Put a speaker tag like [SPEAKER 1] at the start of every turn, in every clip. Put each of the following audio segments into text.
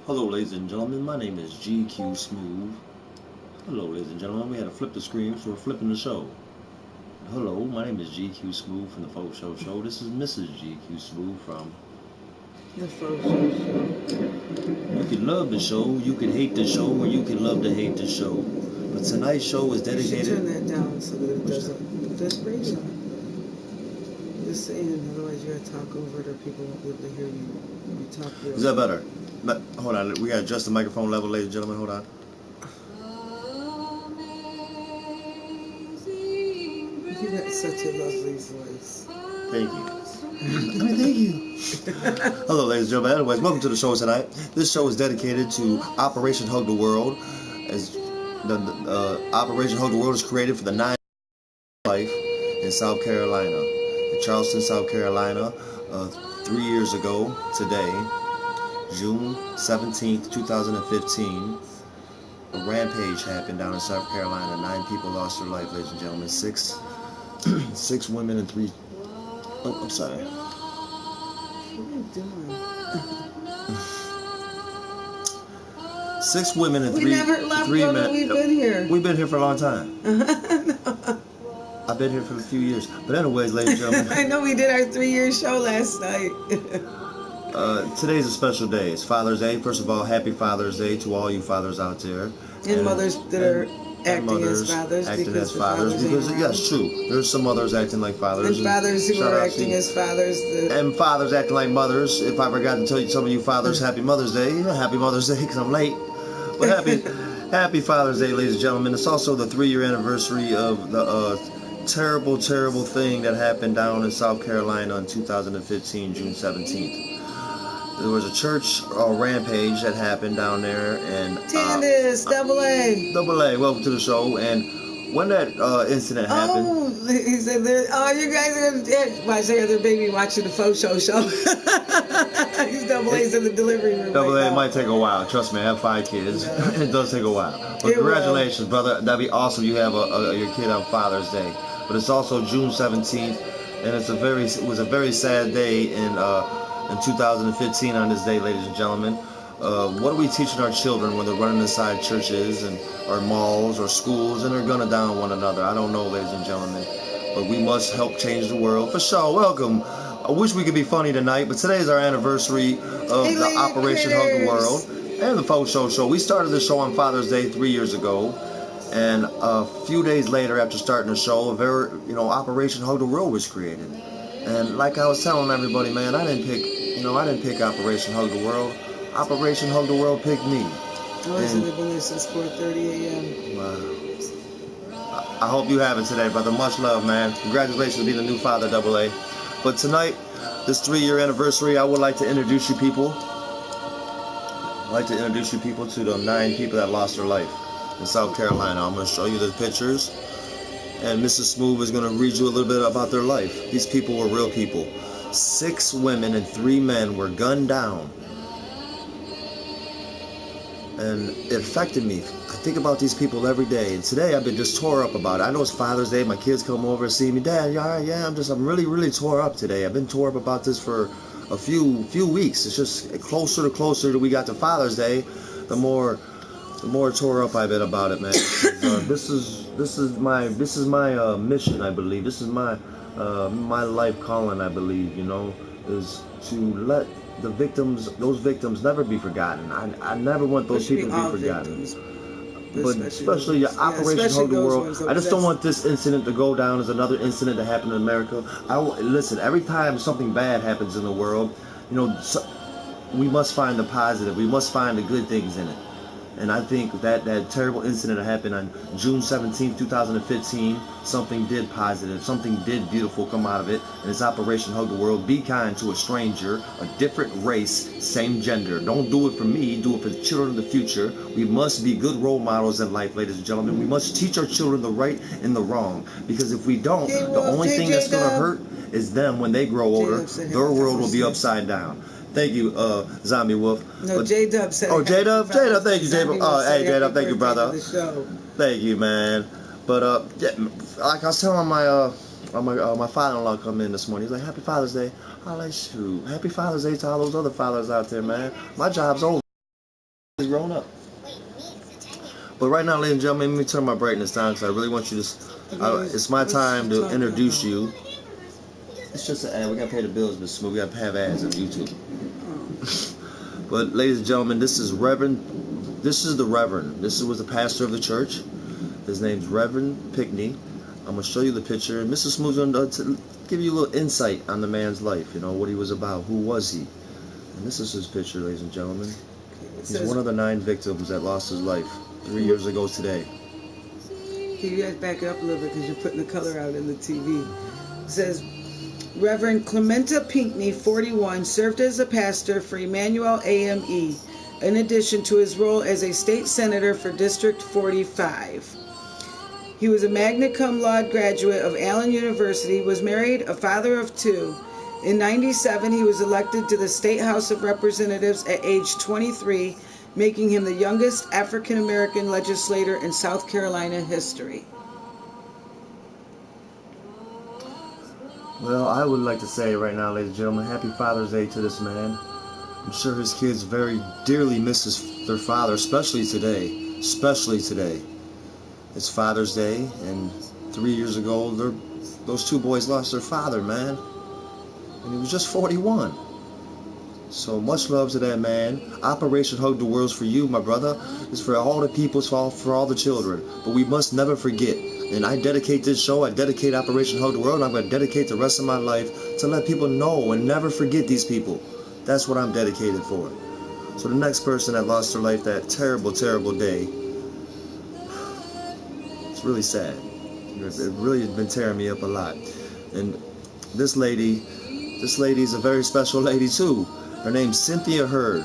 [SPEAKER 1] Hello, ladies and gentlemen. My name is GQ Smooth. Hello, ladies and gentlemen. We had to flip the screen, so we're flipping the show. Hello, my name is GQ Smooth from the FoSho show. This is Mrs. GQ Smooth from
[SPEAKER 2] the FoSho show.
[SPEAKER 1] You can love the show, you can hate the show, or you can love to hate the show. But tonight's show is dedicated.
[SPEAKER 2] You should turn that down so that it doesn't. That's radio. Just saying, otherwise you gotta talk over it, or people won't be able to hear you. You talk real.
[SPEAKER 1] Is that better? Hold on, we gotta adjust the microphone level, ladies and gentlemen. Hold on.
[SPEAKER 2] You got such a lovely voice.
[SPEAKER 1] Thank you. Thank you. Hello, ladies and gentlemen. Anyways, welcome to the show tonight. This show is dedicated to Operation Hug the World. As the Operation Hug the World is created for the 9 life in South Carolina, in Charleston, South Carolina. 3 years ago today, June 17th, 2015, a rampage happened down in South Carolina. 9 people lost their life, ladies and gentlemen. Six women and 3. Oh, I'm sorry.
[SPEAKER 2] What are you doing?
[SPEAKER 1] 6 women and 3
[SPEAKER 2] We never left,
[SPEAKER 1] 3
[SPEAKER 2] brother.
[SPEAKER 1] men.
[SPEAKER 2] We've been here.
[SPEAKER 1] We've been here for a long time.
[SPEAKER 2] No.
[SPEAKER 1] I've been here for a few years. But anyways, ladies and gentlemen.
[SPEAKER 2] I know we did our 3-year show last night.
[SPEAKER 1] Today's a special day. It's Father's Day. First of all, happy Father's Day to all you fathers out there.
[SPEAKER 2] And mothers that are acting as fathers.
[SPEAKER 1] Because yes, true. There's some mothers acting like fathers.
[SPEAKER 2] And fathers who are acting as fathers.
[SPEAKER 1] And fathers acting like mothers. If I forgot to tell you, some of you fathers, happy Mother's Day. Happy Mother's Day because I'm late. But happy Father's Day, ladies and gentlemen. It's also the 3-year anniversary of the terrible thing that happened down in South Carolina in 2015, June 17th. There was a church rampage that happened down there, and
[SPEAKER 2] Candace, double A,
[SPEAKER 1] welcome to the show. And when that incident happened,
[SPEAKER 2] he said, you guys are gonna watch their other baby watching the FoSho show. He's double A's in the delivery room.
[SPEAKER 1] Double A might take a while. Trust me, I have 5 kids. It does take a while. But congratulations, brother. That'd be awesome. You have your kid on Father's Day. But it's also June 17th, and it was a very sad day in 2015 on this day, ladies and gentlemen. What are we teaching our children when they're running inside churches or malls or schools and they're gunning down one another? I don't know, ladies and gentlemen. But we must help change the world. For sure, welcome. I wish we could be funny tonight, but today is our anniversary of the Operation Hug the World and the FoSho show. We started the show on Father's Day 3 years ago. And a few days later, after starting the show, Operation Hug the World was created. And like I was telling everybody, man, I didn't pick Operation Hug the World. Operation Hug the World picked me.
[SPEAKER 2] They've been there since 4:30 a.m.
[SPEAKER 1] Wow. I hope you have it today, brother. Much love, man. Congratulations on being a new father, Double A. But tonight, this 3-year anniversary, I would like to introduce you people. I'd like to introduce you people to the 9 people that lost their life in South Carolina. I'm going to show you the pictures, and Mrs. Smooth is going to read you a little bit about their life. These people were real people. 6 women and 3 men were gunned down, and it affected me. I think about these people every day, and today I've been just tore up about it. I know it's Father's Day. My kids come over and see me. Dad, you all right? Yeah, I'm really tore up today. I've been tore up about this for a few weeks. It's just closer that we got to Father's Day, the more tore up I've been about it, man. This is my mission, I believe. This is my life calling, I believe. Is to let those victims never be forgotten. I never want those people to be forgotten. But especially Operation Hug the World. I just don't want this incident to go down as another incident that happened in America. Listen, every time something bad happens in the world, we must find the positive. We must find the good things in it. And I think that terrible incident that happened on June 17, 2015, something did positive, something did beautiful come out of it. And it's Operation Hug the World. Be kind to a stranger, a different race, same gender. Don't do it for me, do it for the children of the future. We must be good role models in life, ladies and gentlemen. We must teach our children the right and the wrong. Because if we don't, the only thing that's going to hurt is them when they grow older. Their world will be upside down. Thank you, Zombie Wolf.
[SPEAKER 2] No, J-Dub said.
[SPEAKER 1] Oh, J-Dub, thank you, J-Dub. Oh, hey, J-Dub, thank you, brother. Thank you, man. But like I was telling my father-in-law come in this morning. He's like, "Happy Father's Day." I like, shoot, Happy Father's Day to all those other fathers out there, man. My job's over. He's grown up. But right now, ladies and gentlemen, let me turn my brightness down because I really want you to. It's my time to introduce you. It's just an ad. We gotta pay the bills, Miss Smooth. We gotta have ads on YouTube. But ladies and gentlemen, this is Reverend. This is the Reverend. This was the pastor of the church. His name's Reverend Pickney. I'm gonna show you the picture, and Mr. Smooth's gonna give you a little insight on the man's life. You know what he was about. Who was he? And this is his picture, ladies and gentlemen. He's one of the 9 victims that lost his life 3 years ago today.
[SPEAKER 2] Can you guys back it up a little bit because you're putting the color out in the TV. It says, Reverend Clementa Pinkney, 41, served as a pastor for Emmanuel AME, in addition to his role as a state senator for District 45. He was a magna cum laude graduate of Allen University, was married, a father of 2. In 97, he was elected to the State House of Representatives at age 23, making him the youngest African-American legislator in South Carolina history.
[SPEAKER 1] Well, I would like to say right now, ladies and gentlemen, happy Father's Day to this man. I'm sure his kids very dearly miss their father, especially today. Especially today. It's Father's Day, and 3 years ago, those 2 boys lost their father, man. And he was just 41. So much love to that man. Operation Hug the World's for you, my brother. It's for all the people, it's for all the children. But we must never forget. And I dedicate this show, I dedicate Operation Hug the World, and I'm going to dedicate the rest of my life to let people know and never forget these people. That's what I'm dedicated for. So the next person that lost their life that terrible, terrible day, it's really sad. It really has been tearing me up a lot. And this lady's a very special lady too. Her name's Cynthia Hurd.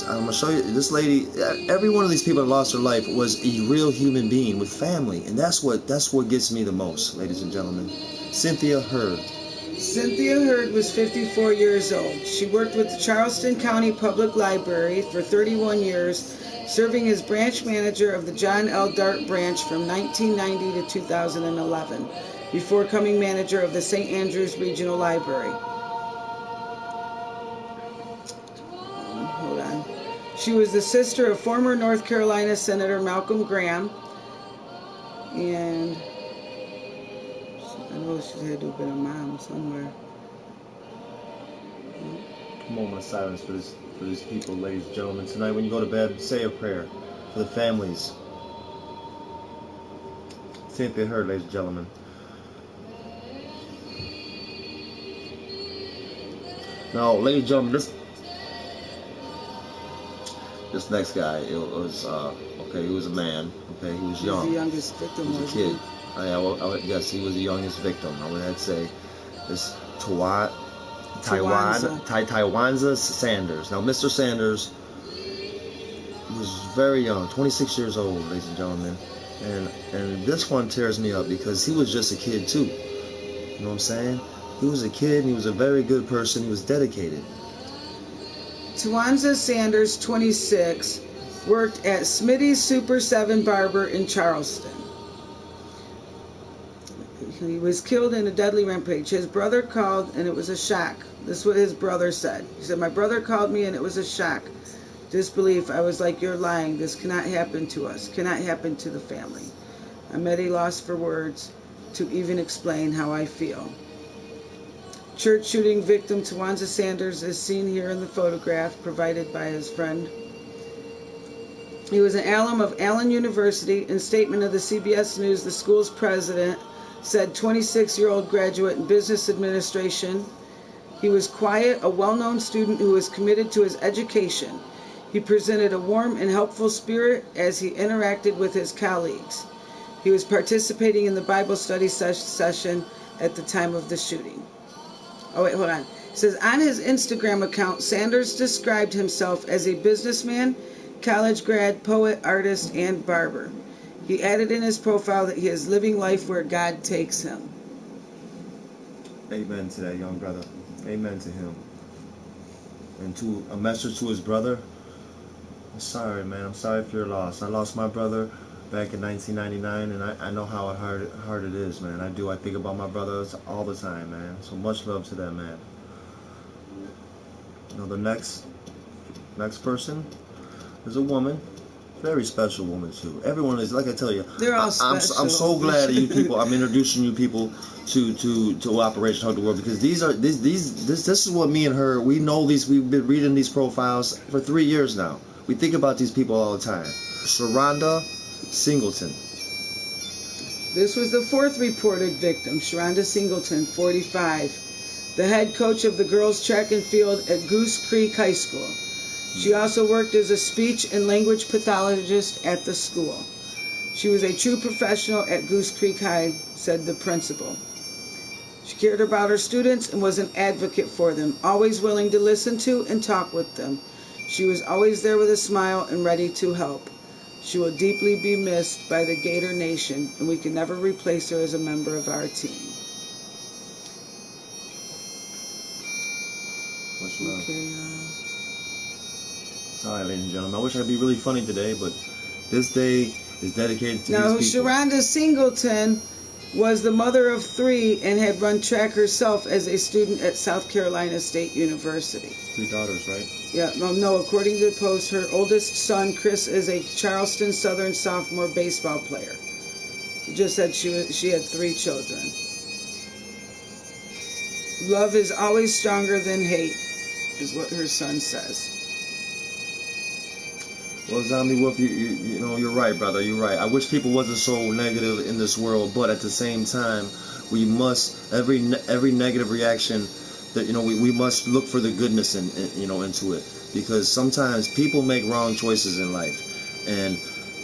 [SPEAKER 1] I'm gonna show you this lady. Every one of these people that lost their life was a real human being with family, and that's what gets me the most, ladies and gentlemen. Cynthia Hurd.
[SPEAKER 2] Cynthia Hurd was 54 years old. She worked with the Charleston County Public Library for 31 years, serving as branch manager of the John L. Dart branch from 1990 to 2011, before becoming manager of the St. Andrews Regional Library. Hold on. She was the sister of former North Carolina Senator Malcolm Graham, and I know she had to have been a mom somewhere.
[SPEAKER 1] A moment of silence for these people, ladies and gentlemen. Tonight when you go to bed, say a prayer for the families. Cynthia Hurd, ladies and gentlemen. Now, ladies and gentlemen, this next guy, it was okay. He was a man. Okay, he was young.
[SPEAKER 2] He was the youngest victim.
[SPEAKER 1] He was a kid. Yes, he was the youngest victim. I would say this Tywanza Sanders. Now, Mr. Sanders was very young, 26 years old, ladies and gentlemen. And this one tears me up because he was just a kid too. You know what I'm saying? He was a kid and he was a very good person. He was dedicated.
[SPEAKER 2] Tywanza Sanders, 26, worked at Smitty's Super 7 Barber in Charleston. He was killed in a deadly rampage. His brother called and it was a shock. This is what his brother said. He said, "My brother called me and it was a shock. Disbelief. I was like, you're lying. This cannot happen to us. Cannot happen to the family. I'm at a loss for words to even explain how I feel." Church shooting victim Tywanza Sanders is seen here in the photograph provided by his friend. He was an alum of Allen University. In statement of the CBS News, the school's president said 26-year-old graduate in business administration. He was quiet, a well-known student who was committed to his education. He presented a warm and helpful spirit as he interacted with his colleagues. He was participating in the Bible study session at the time of the shooting. Oh, wait, hold on. It says, on his Instagram account, Sanders described himself as a businessman, college grad, poet, artist, and barber. He added in his profile that he is living life where God takes him.
[SPEAKER 1] Amen to that young brother. Amen to him. And to a message to his brother, I'm sorry, man. I'm sorry for your loss. I lost my brother back in 1999, and I know how hard it is, man. I do. I think about my brothers all the time, man. So much love to that man. You know, the next person, There's a woman, very special woman too. Everyone is, like I tell you,
[SPEAKER 2] They're all special.
[SPEAKER 1] I'm so glad that you people. I'm introducing you people to Operation Hug the World, because this is what me and her, we know these. We've been reading these profiles for 3 years now. We think about these people all the time. Sharonda Singleton.
[SPEAKER 2] This was the 4th reported victim, Sharonda Singleton, 45, the head coach of the girls' track and field at Goose Creek High School. She also worked as a speech and language pathologist at the school. She was a true professional at Goose Creek High, said the principal. She cared about her students and was an advocate for them, always willing to listen to and talk with them. She was always there with a smile and ready to help. She will deeply be missed by the Gator Nation, and we can never replace her as a member of our team.
[SPEAKER 1] Much love.
[SPEAKER 2] Okay,
[SPEAKER 1] Sorry, ladies and gentlemen. I wish I could be really funny today, but this day is dedicated to
[SPEAKER 2] now,
[SPEAKER 1] these people.
[SPEAKER 2] Sharonda Singleton was the mother of 3 and had run track herself as a student at South Carolina State University.
[SPEAKER 1] 3 daughters, right?
[SPEAKER 2] Yeah, no, according to the Post, her oldest son, Chris, is a Charleston Southern sophomore baseball player. It just said she had 3 children. Love is always stronger than hate, is what her son says.
[SPEAKER 1] Well, Zombie Wolf, you know, you're right, brother. You're right. I wish people wasn't so negative in this world, but at the same time, we must, every negative reaction, that, you know, we must look for the goodness into it, because sometimes people make wrong choices in life, and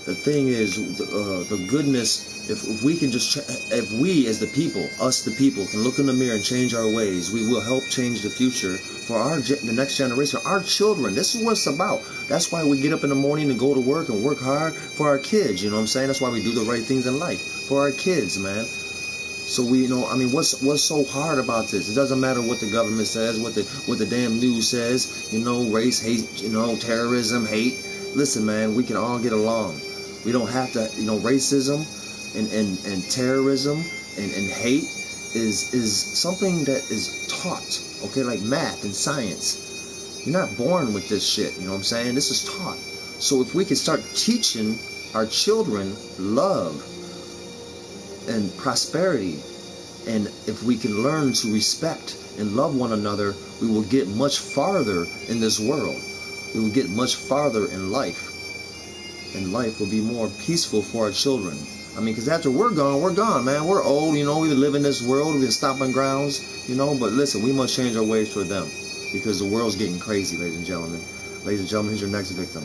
[SPEAKER 1] the thing is, the goodness, if we can just, if we as the people, us the people, can look in the mirror and change our ways, we will help change the future for the next generation, our children. This is what it's about. That's why we get up in the morning and go to work and work hard for our kids. You know what I'm saying? That's why we do the right things in life for our kids, man. So we, you know, I mean, what's so hard about this? It doesn't matter what the government says, what the damn news says. You know, race, hate, you know, terrorism, hate. Listen, man, we can all get along. We don't have to, you know, racism and terrorism and hate is something that is taught. Okay, like math and science. You're not born with this shit. You know what I'm saying? This is taught. So if we can start teaching our children love and prosperity, and if we can learn to respect and love one another, we will get much farther in this world. We will get much farther in life, and life will be more peaceful for our children. I mean, because after we're gone, man. We're old, you know, we live in this world, we've been stomping grounds, you know, but listen, we must change our ways for them, because the world's getting crazy, ladies and gentlemen. Ladies and gentlemen, here's your next victim.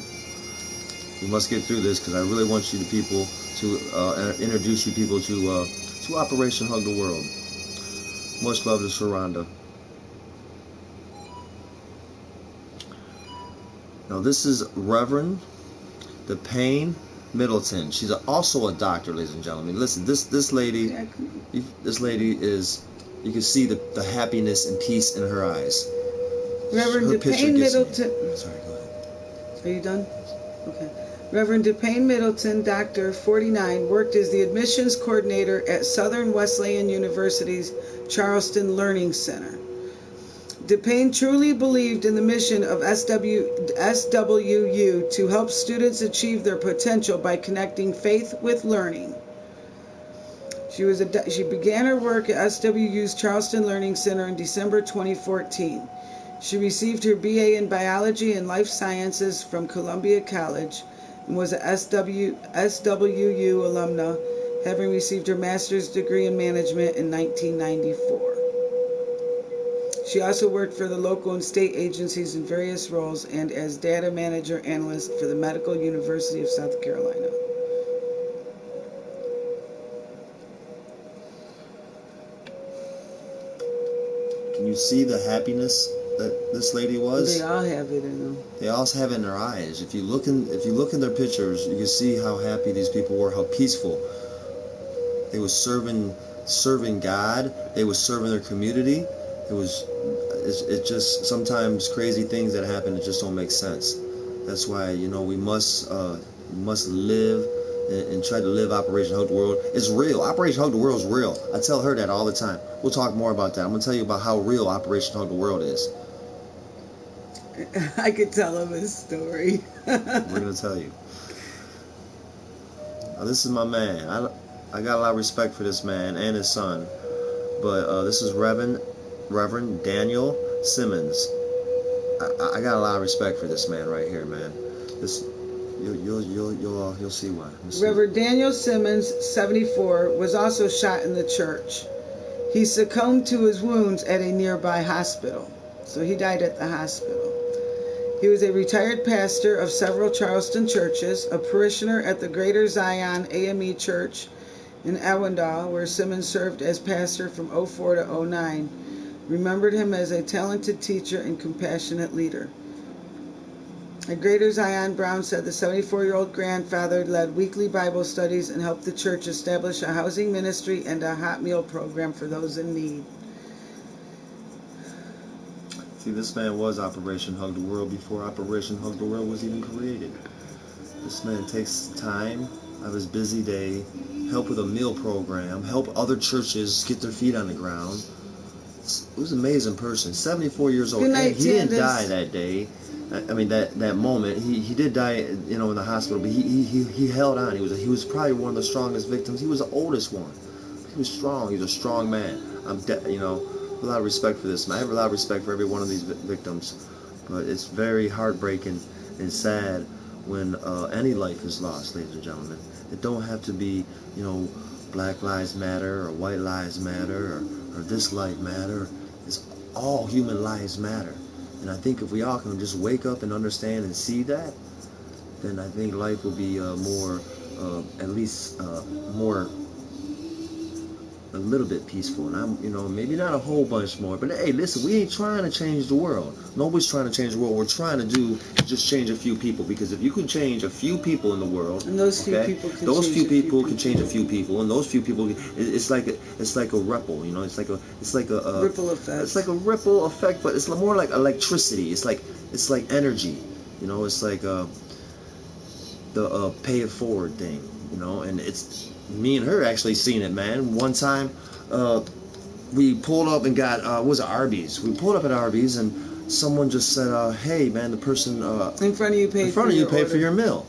[SPEAKER 1] We must get through this, because I really want you people to introduce you people to Operation Hug the World. Much love to Sharonda. Now this is Reverend DePayne Middleton. She's also a doctor, ladies and gentlemen. Listen, this lady is, you can see the happiness and peace in her eyes.
[SPEAKER 2] Reverend DePayne Middleton.
[SPEAKER 1] Sorry, go ahead.
[SPEAKER 2] Are you done? Okay. Reverend DePayne Middleton, Doctor, 49, worked as the admissions coordinator at Southern Wesleyan University's Charleston Learning Center. DePayne truly believed in the mission of SWU to help students achieve their potential by connecting faith with learning. She began her work at SWU's Charleston Learning Center in December 2014. She received her BA in Biology and Life Sciences from Columbia College and was a SWU alumna, having received her master's degree in management in 1994. She also worked for the local and state agencies in various roles and as data manager analyst for the Medical University of South Carolina.
[SPEAKER 1] Can you see the happiness that this lady was?
[SPEAKER 2] They all have it in them.
[SPEAKER 1] They all have it in their eyes. If you look in their pictures, you can see how happy these people were, how peaceful. They were serving God. They were serving their community. It's just sometimes crazy things that happen that just don't make sense. That's why, you know, we must live and try to live Operation Hug the World. It's real. Operation Hug the World is real. I tell her that all the time. We'll talk more about that. I'm going to tell you about how real Operation Hug the World is.
[SPEAKER 2] I could tell him his story.
[SPEAKER 1] We're gonna tell you. Now, this is my man. I got a lot of respect for this man and his son. But this is Reverend Daniel Simmons. I got a lot of respect for this man right here, man. This you'll see why.
[SPEAKER 2] Reverend Daniel Simmons, 74, was also shot in the church. He succumbed to his wounds at a nearby hospital. So he died at the hospital. He was a retired pastor of several Charleston churches, a parishioner at the Greater Zion AME Church in Ellendale, where Simmons served as pastor from 04 to 09, remembered him as a talented teacher and compassionate leader. At Greater Zion, Brown said the 74-year-old grandfather led weekly Bible studies and helped the church establish a housing ministry and a hot meal program for those in need.
[SPEAKER 1] See, this man was Operation Hug the World before Operation Hug the World was even created. This man takes time out of his busy day, help with a meal program, help other churches get their feet on the ground. He was an amazing person. 74 years old.
[SPEAKER 2] Good night,
[SPEAKER 1] he didn't die that day. I mean, that moment. He did die, in the hospital, but he held on. He was probably one of the strongest victims. He was the oldest one. He was strong. He was a strong man. A lot of respect for this man. I have a lot of respect for every one of these victims, but it's very heartbreaking and sad when any life is lost, ladies and gentlemen. It don't have to be, Black Lives Matter or White Lives Matter or this life matter. It's all human lives matter. And I think if we all can just wake up and understand and see that, then I think life will be more, at least more, a little bit peaceful. And I'm, maybe not a whole bunch more, but hey, listen, we ain't trying to change the world. Nobody's trying to change the world. We're trying to do is just change a few people, because if you can change a few people in the world,
[SPEAKER 2] and those few people can change a few people,
[SPEAKER 1] and those few people, it's like a ripple, it's like a
[SPEAKER 2] ripple effect.
[SPEAKER 1] It's like a ripple effect, but it's more like electricity. It's like energy, it's like the pay it forward thing, and it's. Me and her actually seen it, man. One time, we pulled up and got, Arby's. We pulled up at Arby's and someone just said, hey, man, the person
[SPEAKER 2] in front of you paid
[SPEAKER 1] for your meal.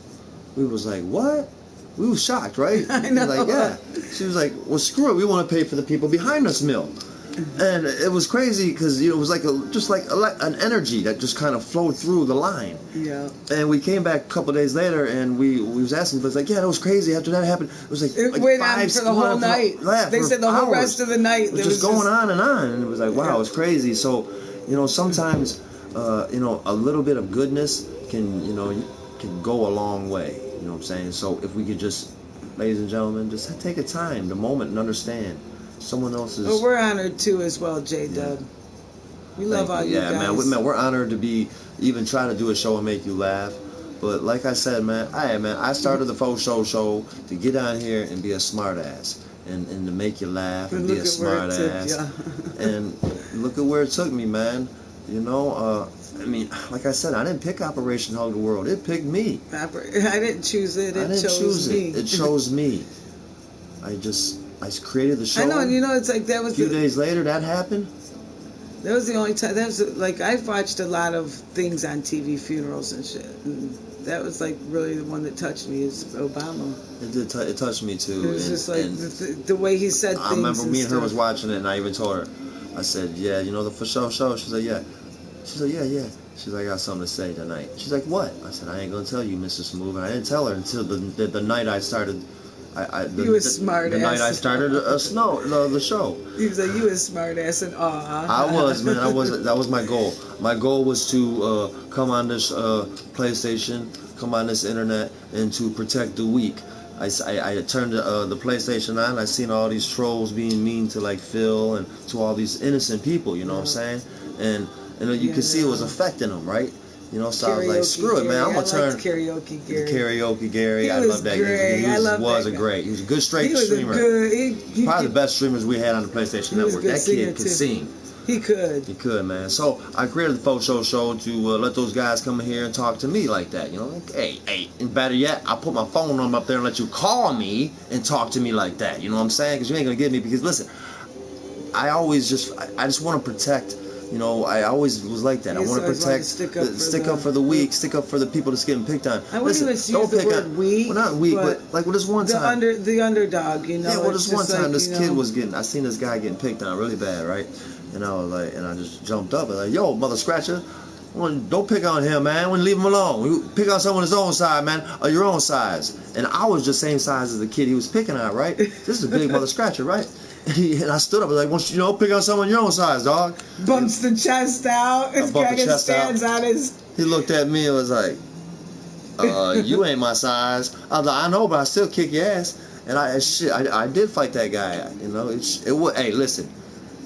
[SPEAKER 1] We was like, what? We was shocked, right?
[SPEAKER 2] I know.
[SPEAKER 1] Like, yeah. She was like, well, screw it. We want to pay for the people behind us meal. And it was crazy because it was like an energy that just kind of flowed through the line.
[SPEAKER 2] Yeah.
[SPEAKER 1] And we came back a couple of days later and we was asking, but it's like, yeah, that was crazy. After that happened, it was
[SPEAKER 2] it went on for the whole night. They said the whole rest of the night.
[SPEAKER 1] It was just going on and on, and it was like, wow, it was crazy. So, sometimes, a little bit of goodness can go a long way. You know what I'm saying? So if we could just, ladies and gentlemen, just take a time, the moment, and understand. Someone else's.
[SPEAKER 2] Well, we're honored too, as well, J-Dub. Yeah. We love all you guys.
[SPEAKER 1] Man, we're honored to be even trying to do a show and make you laugh. But like I said, man, I started the FoSho show to get on here and be a smart ass and to make you laugh and be a smart ass. And look at where it took me, man. I mean, like I said, I didn't pick Operation Hug the World. It picked me.
[SPEAKER 2] I didn't choose it. It chose me.
[SPEAKER 1] It chose me. I created the show.
[SPEAKER 2] I know, and it's like that was
[SPEAKER 1] a few days later that happened.
[SPEAKER 2] That was the only time. That was like I've watched a lot of things on TV, funerals and shit. And that was like really the one that touched me is Obama.
[SPEAKER 1] It did. It touched me too.
[SPEAKER 2] It was just like the way he said things.
[SPEAKER 1] I remember me and her was watching it, and I even told her. I said, "Yeah, the FoSho show." She said, "Yeah." She said, "Yeah." She's like, "I got something to say tonight." She's like, "What?" I said, "I ain't gonna tell you, Mr. Smooth." And I didn't tell her until the night I started.
[SPEAKER 2] You was smart
[SPEAKER 1] the
[SPEAKER 2] ass.
[SPEAKER 1] night I started the show.
[SPEAKER 2] He was like, you was smart ass and aw.
[SPEAKER 1] I was, man. That was my goal. My goal was to come on this PlayStation, come on this internet, and to protect the weak. I turned the PlayStation on. I seen all these trolls being mean to like Phil and to all these innocent people. You know what I'm saying? And you could see it was affecting them, right? So I was like, screw it, man. I'm going to turn
[SPEAKER 2] Karaoke Gary.
[SPEAKER 1] Karaoke Gary. I love that guy. He was great. He was a good straight streamer. Probably the best streamers we had on the PlayStation Network. That kid could sing.
[SPEAKER 2] He could.
[SPEAKER 1] He could, man. So I created the FoSho show to let those guys come in here and talk to me like that. Like, hey. And better yet, I put my phone number up there and let you call me and talk to me like that. You know what I'm saying? Because you ain't going to get me. Because listen, I just want to protect You know, I always was like that. I want to protect, stick up for the weak, stick up for the people that's getting picked on.
[SPEAKER 2] I wouldn't even use the word weak.
[SPEAKER 1] Well, not weak, but like, well, this one time.
[SPEAKER 2] The underdog, you know.
[SPEAKER 1] Yeah, well, this one time, this kid was I seen this guy getting picked on really bad, right? And I was like, and I just jumped up and like, yo, mother scratcher, don't pick on him, man. When leave him alone. You pick on someone his own size, man, or your own size. And I was just same size as the kid he was picking on, right? This is a big mother scratcher, right? And I stood up and was like, well, pick on someone your own size, dog.
[SPEAKER 2] Bumps the chest out. His guy stands on his.
[SPEAKER 1] He looked at me and was like, you ain't my size. I was like, I know, but I still kick your ass. And I did fight that guy. You know, it was. Hey, listen,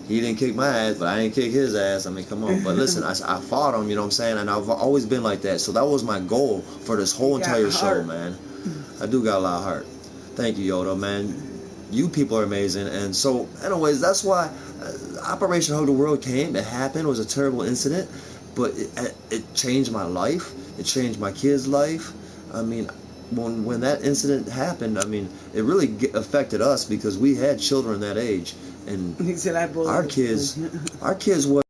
[SPEAKER 1] he didn't kick my ass, but I didn't kick his ass. I mean, come on. But listen, I fought him. You know what I'm saying? And I've always been like that. So that was my goal for this whole entire show, man. I do got a lot of heart. Thank you, Yoda, man. You people are amazing. And so, anyways, that's why Operation Hug the World came. It happened. It was a terrible incident, but it changed my life. It changed my kid's life. I mean, when that incident happened, I mean, it really affected us because we had children that age, and
[SPEAKER 2] he said,
[SPEAKER 1] our kids wasn't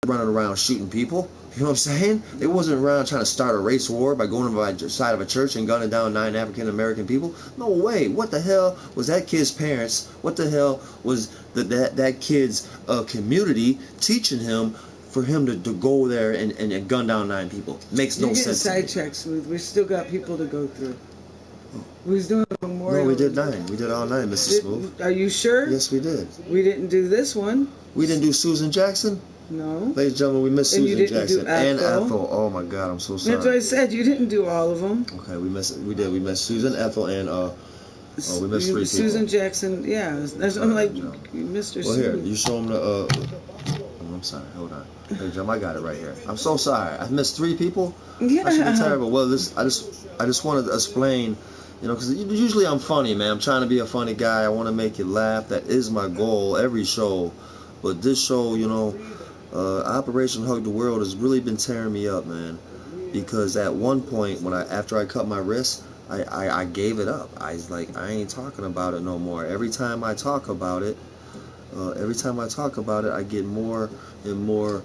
[SPEAKER 1] running around shooting people. You know what I'm saying? They wasn't around trying to start a race war by going to the side of a church and gunning down 9 African American people. No way. What the hell was that kid's parents? What the hell was that kid's community teaching him for him to go there and gun down 9 people? Makes no sense.
[SPEAKER 2] You're getting sidetracked, Smooth. We still got people to go through. We was doing a memorial.
[SPEAKER 1] No, we did 9. We did all 9, Mr. Smooth.
[SPEAKER 2] Are you sure?
[SPEAKER 1] Yes, we did.
[SPEAKER 2] We didn't do this one.
[SPEAKER 1] We didn't do Susan Jackson?
[SPEAKER 2] No.
[SPEAKER 1] Ladies and gentlemen, we missed Susan Jackson and Ethel. Oh my God, I'm so sorry.
[SPEAKER 2] That's what I said. You didn't do all of them.
[SPEAKER 1] Okay, we missed Susan, Ethel, and we missed 3 people.
[SPEAKER 2] Susan Jackson, yeah. I'm like, you missed her.
[SPEAKER 1] Well, here, you show them the. Oh, I'm sorry. Hold on. Hey, Jim, I got it right here. I'm so sorry. I missed 3 people.
[SPEAKER 2] Yeah.
[SPEAKER 1] I should be terrible. Well, I just wanted to explain. You know, because usually I'm funny, man. I'm trying to be a funny guy. I want to make you laugh. That is my goal every show. But this show, you know. Operation Hug the World has really been tearing me up, man, because at one point after I cut my wrist, I gave it up. I was like, I ain't talking about it no more. Every time I talk about it, I get more and more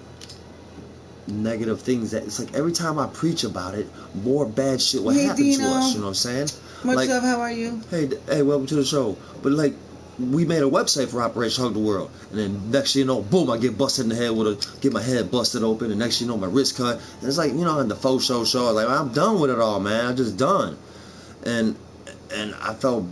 [SPEAKER 1] negative things. It's like every time I preach about it, more bad shit will happen to us. You know what I'm saying?
[SPEAKER 2] Much love. How are you?
[SPEAKER 1] Hey, welcome to the show. But like, we made a website for Operation Hug the World, and then next thing you know, boom, I get busted in the head get my head busted open, and next thing you know, my wrist cut. And it's like, you know, in the FoSho show, I was like, I'm done with it all, man. I'm just done. And I felt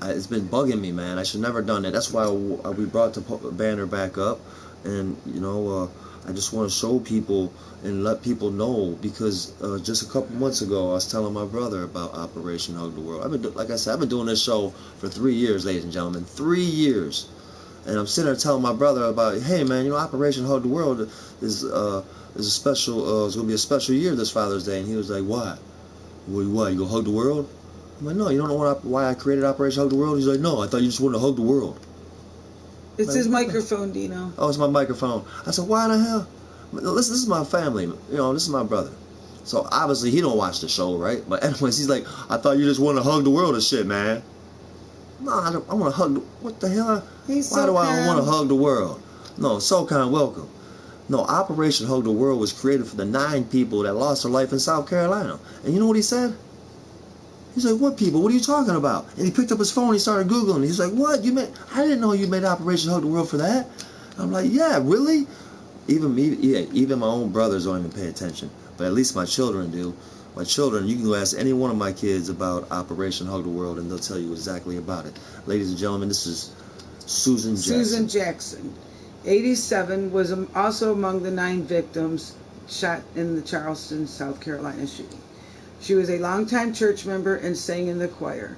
[SPEAKER 1] it's been bugging me, man. I should never done that. That's why we brought the banner back up, and you know, I just want to show people and let people know, because just a couple months ago I was telling my brother about Operation Hug the World. Like I said, I've been doing this show for 3 years, ladies and gentlemen, 3 years, and I'm sitting there telling my brother about, hey man, you know, Operation Hug the World is a special. It's gonna be a special year this Father's Day, and he was like, why? What? You gonna hug the world? I'm like, no, you don't know why I created Operation Hug the World? He's like, no, I thought you just wanted to hug the world.
[SPEAKER 2] It's his microphone, Dino.
[SPEAKER 1] Oh, it's my microphone. I said, why the hell? This is my family. You know, this is my brother. So obviously he don't watch the show, right? But anyways, he's like, I thought you just want to hug the world and shit, man. No, I want to hug. What the hell? Why do I want to hug the world? No, SoCon, welcome. No, Operation Hug the World was created for the 9 people that lost their life in South Carolina. And you know what he said? He's like, what people? What are you talking about? And he picked up his phone and he started Googling. He's like, what? I didn't know you made Operation Hug the World for that. I'm like, yeah, really? Even my own brothers don't even pay attention. But at least my children do. My children, you can go ask any one of my kids about Operation Hug the World, and they'll tell you exactly about it. Ladies and gentlemen, this is Susan Jackson.
[SPEAKER 2] Susan Jackson, 87, was also among the 9 victims shot in the Charleston, South Carolina shooting. She was a longtime church member and sang in the choir.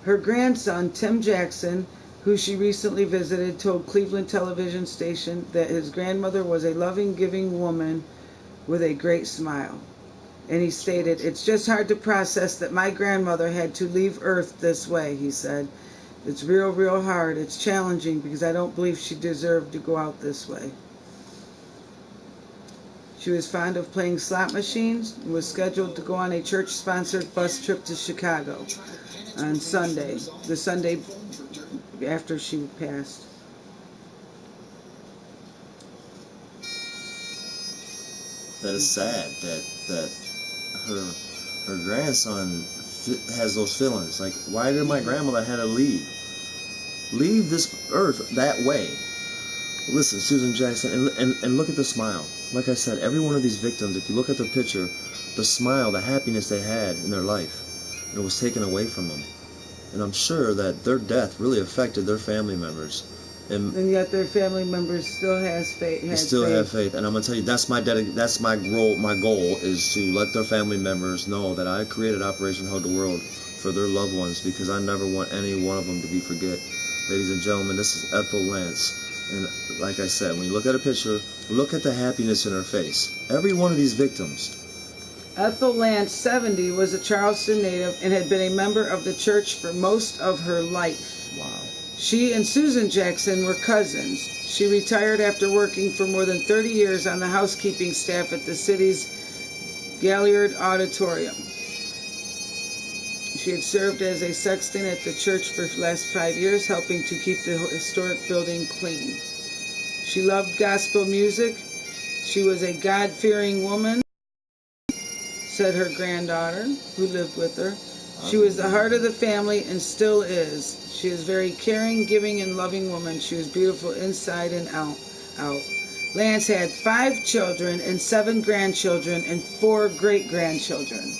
[SPEAKER 2] Her grandson, Tim Jackson, who she recently visited, told Cleveland television station that his grandmother was a loving, giving woman with a great smile. And he stated, it's just hard to process that my grandmother had to leave Earth this way, he said. It's real, real hard. It's challenging because I don't believe she deserved to go out this way. She was fond of playing slot machines and was scheduled to go on a church-sponsored bus trip to Chicago on Sunday, the Sunday after she passed.
[SPEAKER 1] that it's sad that her grandson has those feelings. Like, why did my grandmother had to leave this earth that way? Listen, Susan Jackson, and look at the smile. Like I said, every one of these victims, if you look at their picture, the smile, the happiness they had in their life, and it was taken away from them. And I'm sure that their death really affected their family members. And
[SPEAKER 2] yet their family members still has faith.
[SPEAKER 1] Have faith. And I'm gonna tell you, that's my role. My goal is to let their family members know that I created Operation Hug the World for their loved ones, because I never want any one of them to be forget. Ladies and gentlemen, this is Ethel Lance. And like I said, when you look at a picture, look at the happiness in her face. Every one of these victims.
[SPEAKER 2] Ethel Lance, 70, was a Charleston native and had been a member of the church for most of her life.
[SPEAKER 1] Wow.
[SPEAKER 2] She and Susan Jackson were cousins. She retired after working for more than 30 years on the housekeeping staff at the city's Galliard Auditorium. She had served as a sexton at the church for the last 5 years, helping to keep the historic building clean. She loved gospel music. She was a God-fearing woman, said her granddaughter, who lived with her. She was the heart of the family and still is. She is a very caring, giving, and loving woman. She was beautiful inside and out. Lance had 5 children and 7 grandchildren and 4 great-grandchildren.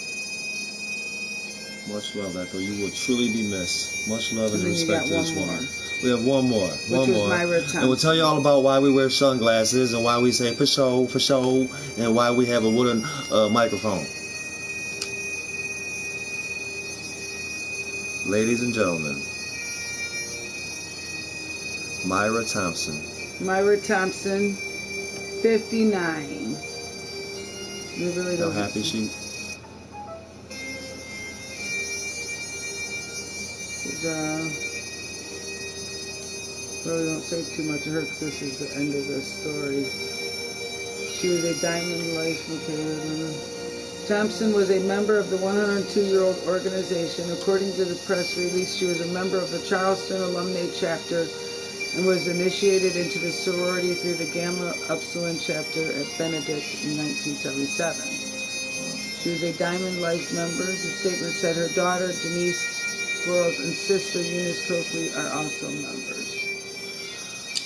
[SPEAKER 1] Much love, Ethel. You will truly be missed. Much love and respect to this woman. We have one more. And we'll tell you all about why we wear sunglasses and why we say FoSho, and why we have a wooden microphone. Ladies and gentlemen, Myra Thompson.
[SPEAKER 2] Myra Thompson, 59. We really don't.
[SPEAKER 1] How happy she?
[SPEAKER 2] Really don't say too much of her because this is the end of the story. She was a Diamond Life Thompson was a member of the 102-year-old organization. According to the press release, she was a member of the Charleston Alumni Chapter and was initiated into the sorority through the Gamma Upsilon Chapter at Benedict in 1977. She was a Diamond Life member. The statement said her daughter, Denise Flores, and sister, Eunice Coakley, are also members.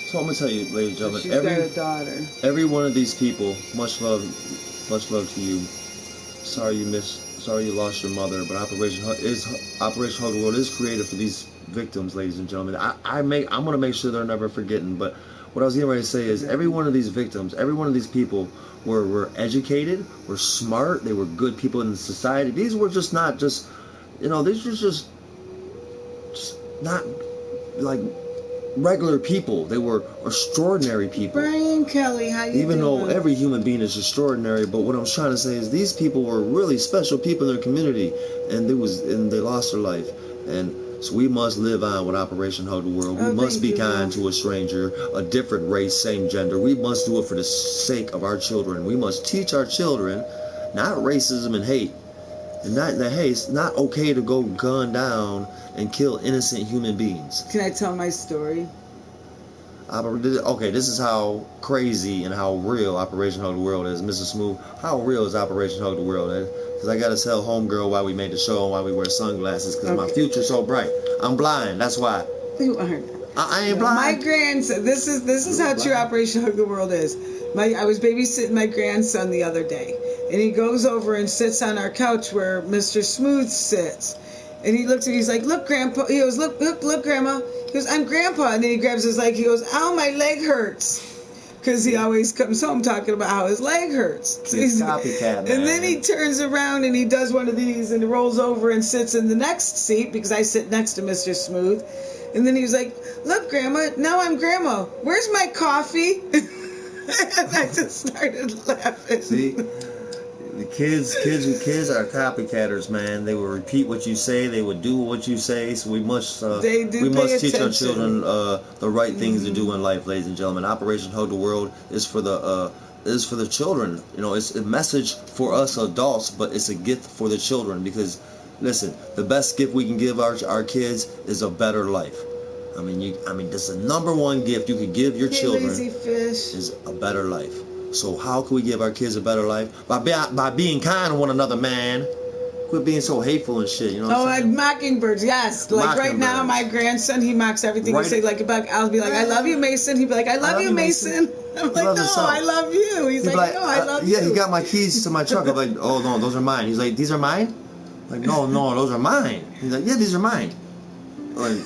[SPEAKER 1] So I'm going to tell you, ladies and gentlemen,
[SPEAKER 2] she's got a daughter.
[SPEAKER 1] Every one of these people, much love to you. Sorry you lost your mother, but Operation Hug the World is created for these victims, ladies and gentlemen. I'm going to make sure they're never forgotten. But what I was getting ready to say is, every one of these victims, every one of these people were educated, were smart, they were good people in society. These were just not just, these were just not like regular people. They were extraordinary people.
[SPEAKER 2] Brian Kelly, how you
[SPEAKER 1] Even
[SPEAKER 2] doing?
[SPEAKER 1] though every human being is extraordinary, but what I'm trying to say is these people were really special people in their community, and they lost their life. And so we must live on with Operation Hug the World. We must be kind to a stranger, a different race, same gender. We must do it for the sake of our children. We must teach our children not racism and hate. And it's not okay to go gun down and kill innocent human beings.
[SPEAKER 2] Can I tell my story?
[SPEAKER 1] Okay, this is how crazy and how real Operation Hug the World is. Mrs. Smooth, how real is Operation Hug the World? Because I got to tell homegirl why we made the show and why we wear sunglasses, because my future's so bright. I'm blind, that's why.
[SPEAKER 2] You aren't.
[SPEAKER 1] I ain't blind.
[SPEAKER 2] My grandson, this is how true Operation Hug the World is. I was babysitting my grandson the other day, and he goes over and sits on our couch where Mr. Smooth sits. And he looks at me, he's like, "Look, Grandpa." He goes, look, Grandma. He goes, "I'm Grandpa." And then he grabs his leg. He goes, "Ow, my leg hurts." Because he always comes home talking about how his leg hurts.
[SPEAKER 1] He's a copycat, man.
[SPEAKER 2] And then he turns around and he does one of these and he rolls over and sits in the next seat, because I sit next to Mr. Smooth. And then he was like, "Look, Grandma, now I'm Grandma. Where's my coffee?" And I just started laughing.
[SPEAKER 1] See? The kids are copycatters, man. They will repeat what you say. They would do what you say. So we must teach our children the right things to do in life, ladies and gentlemen. Operation Hug the World is for the children. It's a message for us adults, but it's a gift for the children. Because, listen, the best gift we can give our kids is a better life. This is the number one gift you could give your children.
[SPEAKER 2] Lazy fish.
[SPEAKER 1] Is a better life. So how can we give our kids a better life? By being kind to one another, man. Quit being so hateful and shit, you know what I'm saying?
[SPEAKER 2] Like mockingbirds, yes. Like right now, my grandson, he mocks everything you say. Like, I'll be like, I love you, Mason. He'd be like, I love you, Mason. I'm like, no, I love you. He's like, no, I love you.
[SPEAKER 1] Yeah, he got my keys to my truck. I'm like, oh, no, those are mine. He's like, these are mine? I'm like, no, those are mine. He's like, yeah, these are mine. I'm like,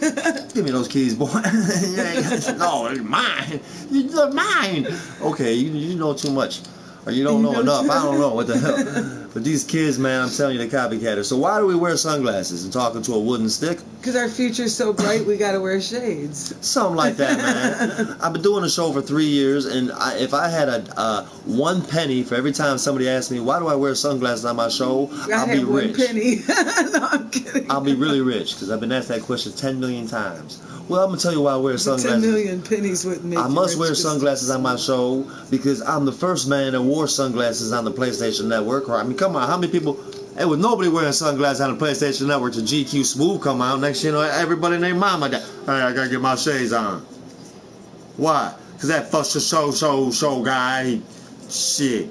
[SPEAKER 1] give me those keys, boy. No, they're mine. They're mine. Okay, you know too much. Or you don't know enough. I don't know what the hell. But these kids, man, I'm telling you, they're copycatters. So why do we wear sunglasses and talking to a wooden stick?
[SPEAKER 2] Because our future's so bright, we got to wear shades.
[SPEAKER 1] Something like that, man. I've been doing the show for 3 years, and if I had a 1 penny for every time somebody asked me, why do I wear sunglasses on my show, I'll be rich.
[SPEAKER 2] 1 penny. No, I'm kidding.
[SPEAKER 1] I'll be really rich, because I've been asked that question 10 million times. Well, I'm going to tell you why I wear sunglasses.
[SPEAKER 2] 10 million pennies wouldn't make
[SPEAKER 1] I must wear sunglasses on my show because I'm the first man that wore sunglasses on the PlayStation Network. I mean, come on, how many people... Hey, with nobody wearing sunglasses on the PlayStation Network till GQ Smooth come out, next thing you know, everybody named Mama, hey, I got to get my shades on. Why? Because that FoSho guy, shit,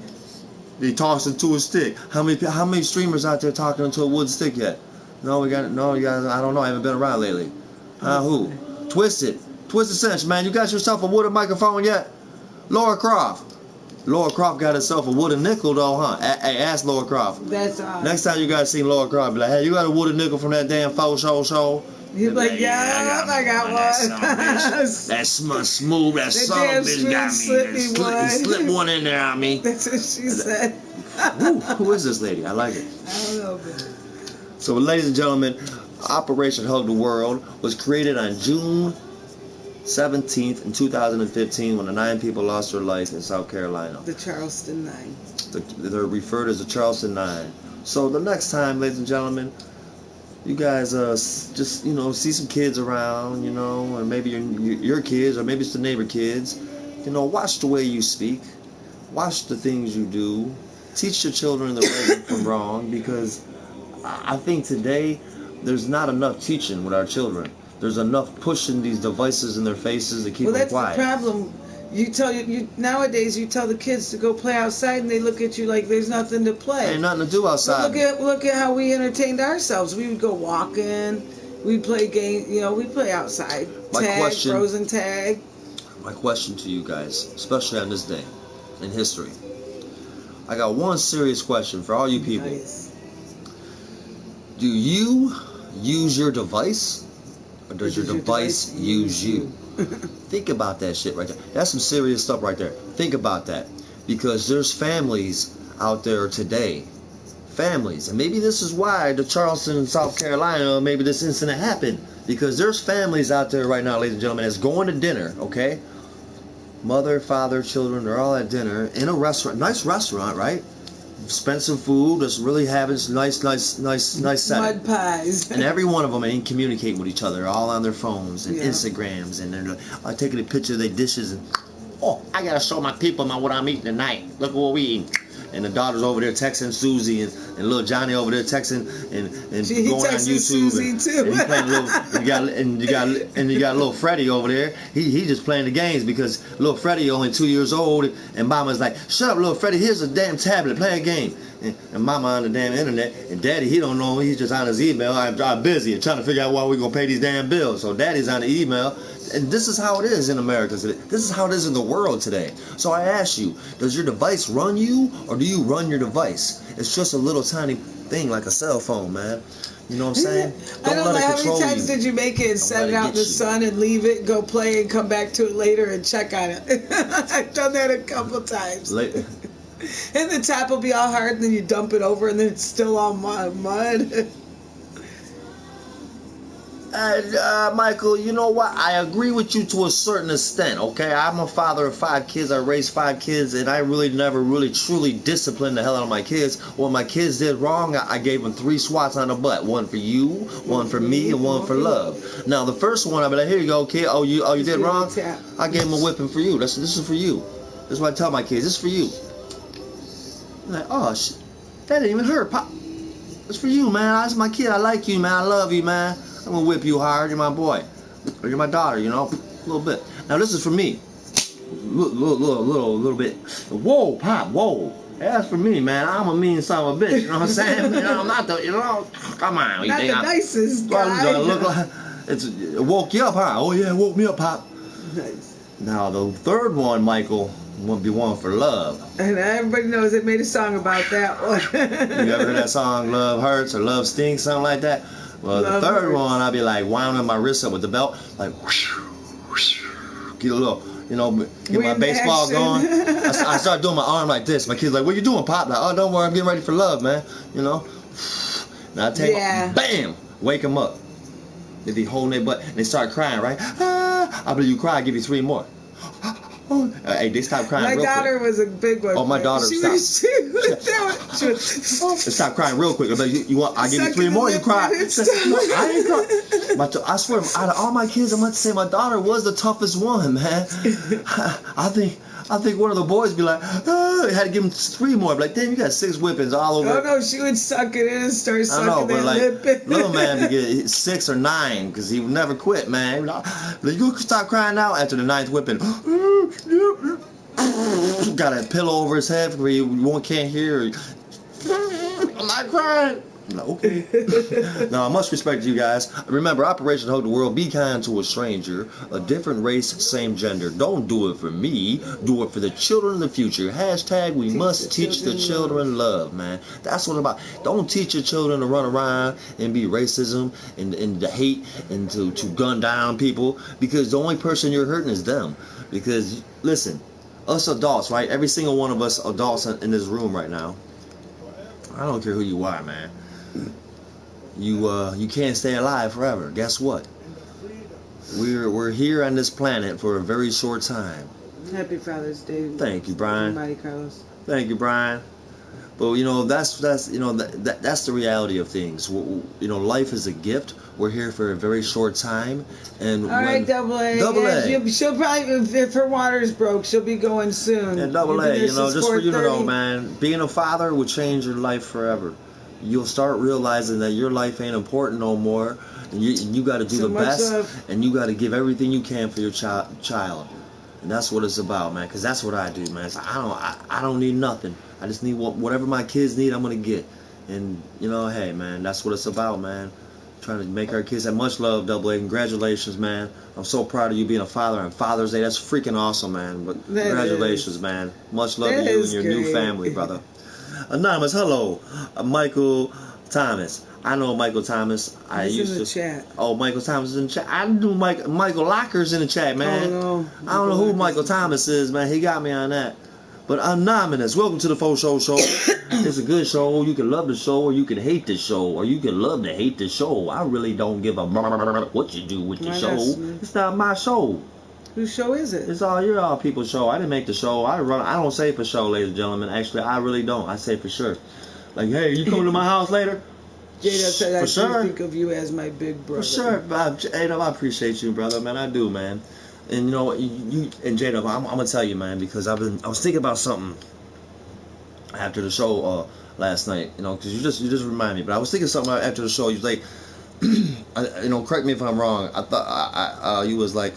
[SPEAKER 1] he talks into a stick. How many streamers out there talking into a wood stick yet? I don't know, I haven't been around lately. Who? Twisted Cinch, man, you got yourself a wooden microphone yet? Laura Croft got herself a wooden nickel though, huh? Hey, ask Laura Croft.
[SPEAKER 2] That's
[SPEAKER 1] next time you guys see Laura Croft, be like, hey, you got a wooden nickel from that damn FoSho show?
[SPEAKER 2] He's like, yeah, I got one.
[SPEAKER 1] That's smooth, that son of a bitch got me. He slipped one in there on me.
[SPEAKER 2] That's what she said.
[SPEAKER 1] Who is this lady? I like it.
[SPEAKER 2] I don't know, man.
[SPEAKER 1] So, ladies and gentlemen, Operation Hug the World was created on June 17th in 2015 when the 9 people lost their life in South Carolina.
[SPEAKER 2] The Charleston 9.
[SPEAKER 1] They're referred as the Charleston 9. So the next time, ladies and gentlemen, you guys just, see some kids around, or maybe your kids, or maybe it's the neighbor kids. Watch the way you speak. Watch the things you do. Teach your children the right from wrong, because I think today there's not enough teaching with our children. There's enough pushing these devices in their faces to keep them quiet.
[SPEAKER 2] Well, that's the problem. Nowadays you tell the kids to go play outside, and they look at you like there's nothing to play.
[SPEAKER 1] Ain't nothing to do outside.
[SPEAKER 2] Look at how we entertained ourselves. We would go walking. We'd play games. We'd play outside. Frozen tag.
[SPEAKER 1] My question to you guys, especially on this day in history, I got one serious question for all you people.
[SPEAKER 2] Nice.
[SPEAKER 1] Do you use your device, or does your device use you? Think about that shit right there. That's some serious stuff right there. Think about that. Because there's families out there today. Families. And maybe this is why the Charleston in South Carolina, maybe this incident happened. Because there's families out there right now, ladies and gentlemen, that's going to dinner, okay? Mother, father, children, they're all at dinner in a restaurant. Nice restaurant, right? Expensive food, just really having nice setting.
[SPEAKER 2] Mud pies.
[SPEAKER 1] And every one of them ain't communicating with each other, all on their phones and Instagrams, and they're taking a picture of their dishes and, I gotta show my people what I'm eating tonight. Look at what we eating. And the daughter's over there texting Susie, and little Johnny over there texting and going on YouTube.
[SPEAKER 2] Susie too.
[SPEAKER 1] And he playing you got little Freddie over there. He just playing the games because little Freddie only 2 years old, and Mama's like, shut up, little Freddie. Here's a damn tablet. Play a game. And Mama on the damn internet, and Daddy, he don't know. He's just on his email. I'm busy and trying to figure out why we gonna pay these damn bills. So Daddy's on the email. And this is how it is in America today. This is how it is in the world today. So I ask you, does your device run you, or do you run your device? It's just a little tiny thing like a cell phone, man. You know what I'm saying?
[SPEAKER 2] I don't know how many times did you make it and set it out in the sun and leave it, go play and come back to it later and check on it? I've done that a couple times. And the top will be all hard, and then you dump it over, and then it's still all mud.
[SPEAKER 1] Michael, you know what? I agree with you to a certain extent, okay? I'm a father of 5 kids. I raised 5 kids, and I really never really truly disciplined the hell out of my kids. When my kids did wrong, I gave them 3 swats on the butt. One for you, one for me, and one for love. Now, the first one, I'll be like, here you go, kid. Oh, you did wrong? I gave them a whipping for you. This is for you. This is what I tell my kids. This is for you. I'm like, oh, shit. That didn't even hurt, Pop. It's for you, man. That's my kid. I like you, man. I love you, man. I'm gonna whip you hard. You're my boy. Or you're my daughter, a little bit. Now this is for me. little bit. Whoa, Pop, whoa. As for me, man, I'm a mean son of a bitch. You know what I'm saying? You know, I'm not the, you know, come on.
[SPEAKER 2] Not the nicest guy.
[SPEAKER 1] Look like, it woke you up, huh? Oh, yeah, it woke me up, Pop.
[SPEAKER 2] Nice.
[SPEAKER 1] Now, the third one, Michael, would be One for Love.
[SPEAKER 2] And everybody knows they made a song about that one.
[SPEAKER 1] You ever heard that song, Love Hurts or Love Stinks, something like that? Well,
[SPEAKER 2] Love
[SPEAKER 1] the third
[SPEAKER 2] hurts.
[SPEAKER 1] one, I'd be like winding my wrist up with the belt, like, whoosh, whoosh, get a little, you know, get my
[SPEAKER 2] Wind
[SPEAKER 1] baseball
[SPEAKER 2] action.
[SPEAKER 1] going. I start doing my arm like this. My kid's like, what you doing, Pop? Like, oh, don't worry, I'm getting ready for love, man. You know? And I take bam, wake them up. They be holding their butt, and they start crying, right? Ah, I believe you cry, I give you 3 more. Hey, they stop crying real quick.
[SPEAKER 2] My daughter was a big one.
[SPEAKER 1] Oh, my daughter stopped. Stop crying real quick. Like, you want? I give you 3 more. You cry. No, I ain't cry. I swear, out of all my kids, I'm going to say my daughter was the toughest one, man. I think one of the boys be like, oh, had to give him 3 more. Like, damn, you got 6 whippings all over.
[SPEAKER 2] Oh no, she would suck it in and start sucking
[SPEAKER 1] I know, but like
[SPEAKER 2] lip.
[SPEAKER 1] little man would get 6 or 9 because he would never quit, man. Like, you stop crying now after the 9th whipping. Got a pillow over his head where you can't hear. I'm not crying. I'm like, okay. Now, I must respect you guys. Remember, Operation Hug the World, be kind to a stranger, a different race, same gender. Don't do it for me. Do it for the children of the future. Hashtag we must teach the children love, man. That's what it's about. Don't teach your children to run around and be racism and to hate and to gun down people, because the only person you're hurting is them. Because, listen, us adults, right? Every single one of us adults in this room right now, I don't care who you are, man. You can't stay alive forever. Guess what? We're here on this planet for a very short time.
[SPEAKER 2] Happy Father's Day.
[SPEAKER 1] Thank you, Brian.
[SPEAKER 2] Mighty Carlos.
[SPEAKER 1] Thank you, Brian. But you know that's the reality of things. You know, life is a gift. We're here for a very short time. And
[SPEAKER 2] all right, Double A. She'll probably, if her water's broke, she'll be going soon.
[SPEAKER 1] And Double A, you know, just for you to know, man, being a father will change your life forever. You'll start realizing that your life ain't important no more, and you got to do the best, and you got to give everything you can for your child. And that's what it's about, man. Because that's what I do, man. So I don't need nothing. I just need whatever my kids need, I'm gonna get. And you know, hey, man, that's what it's about, man. Trying to make our kids have much love, Double A. Congratulations, man. I'm so proud of you being a father on Father's Day. That's freaking awesome, man. But congratulations, man. Much love to you and your new family, brother. Anonymous, hello, Michael Thomas. I know Michael Thomas.
[SPEAKER 2] He's in the chat.
[SPEAKER 1] Oh, Michael Thomas is in the chat. I knew Michael Locker's in the chat, man.
[SPEAKER 2] Oh, no.
[SPEAKER 1] I don't know who Michael Thomas is, man. He got me on that. But Anonymous, welcome to the FoSho show. It's a good show. You can love the show, or you can hate the show, or you can love to hate the show. I really don't give a what you do with the show. It's not my show.
[SPEAKER 2] Whose show is it?
[SPEAKER 1] It's all people's show. I didn't make the show. I don't say for show, ladies and gentlemen. Actually, I really don't. I say for sure. Like, hey, you coming to my house later?
[SPEAKER 2] Jada said I
[SPEAKER 1] sure.
[SPEAKER 2] think of you as my big brother.
[SPEAKER 1] For sure. Jada, I appreciate you, brother, man. I do, man. And you know, you and Jada, I'm gonna tell you, man, because I was thinking about something after the show last night. You know, because you just remind me. But I was thinking something after the show. You was like, you know, correct me if I'm wrong. I thought you was like,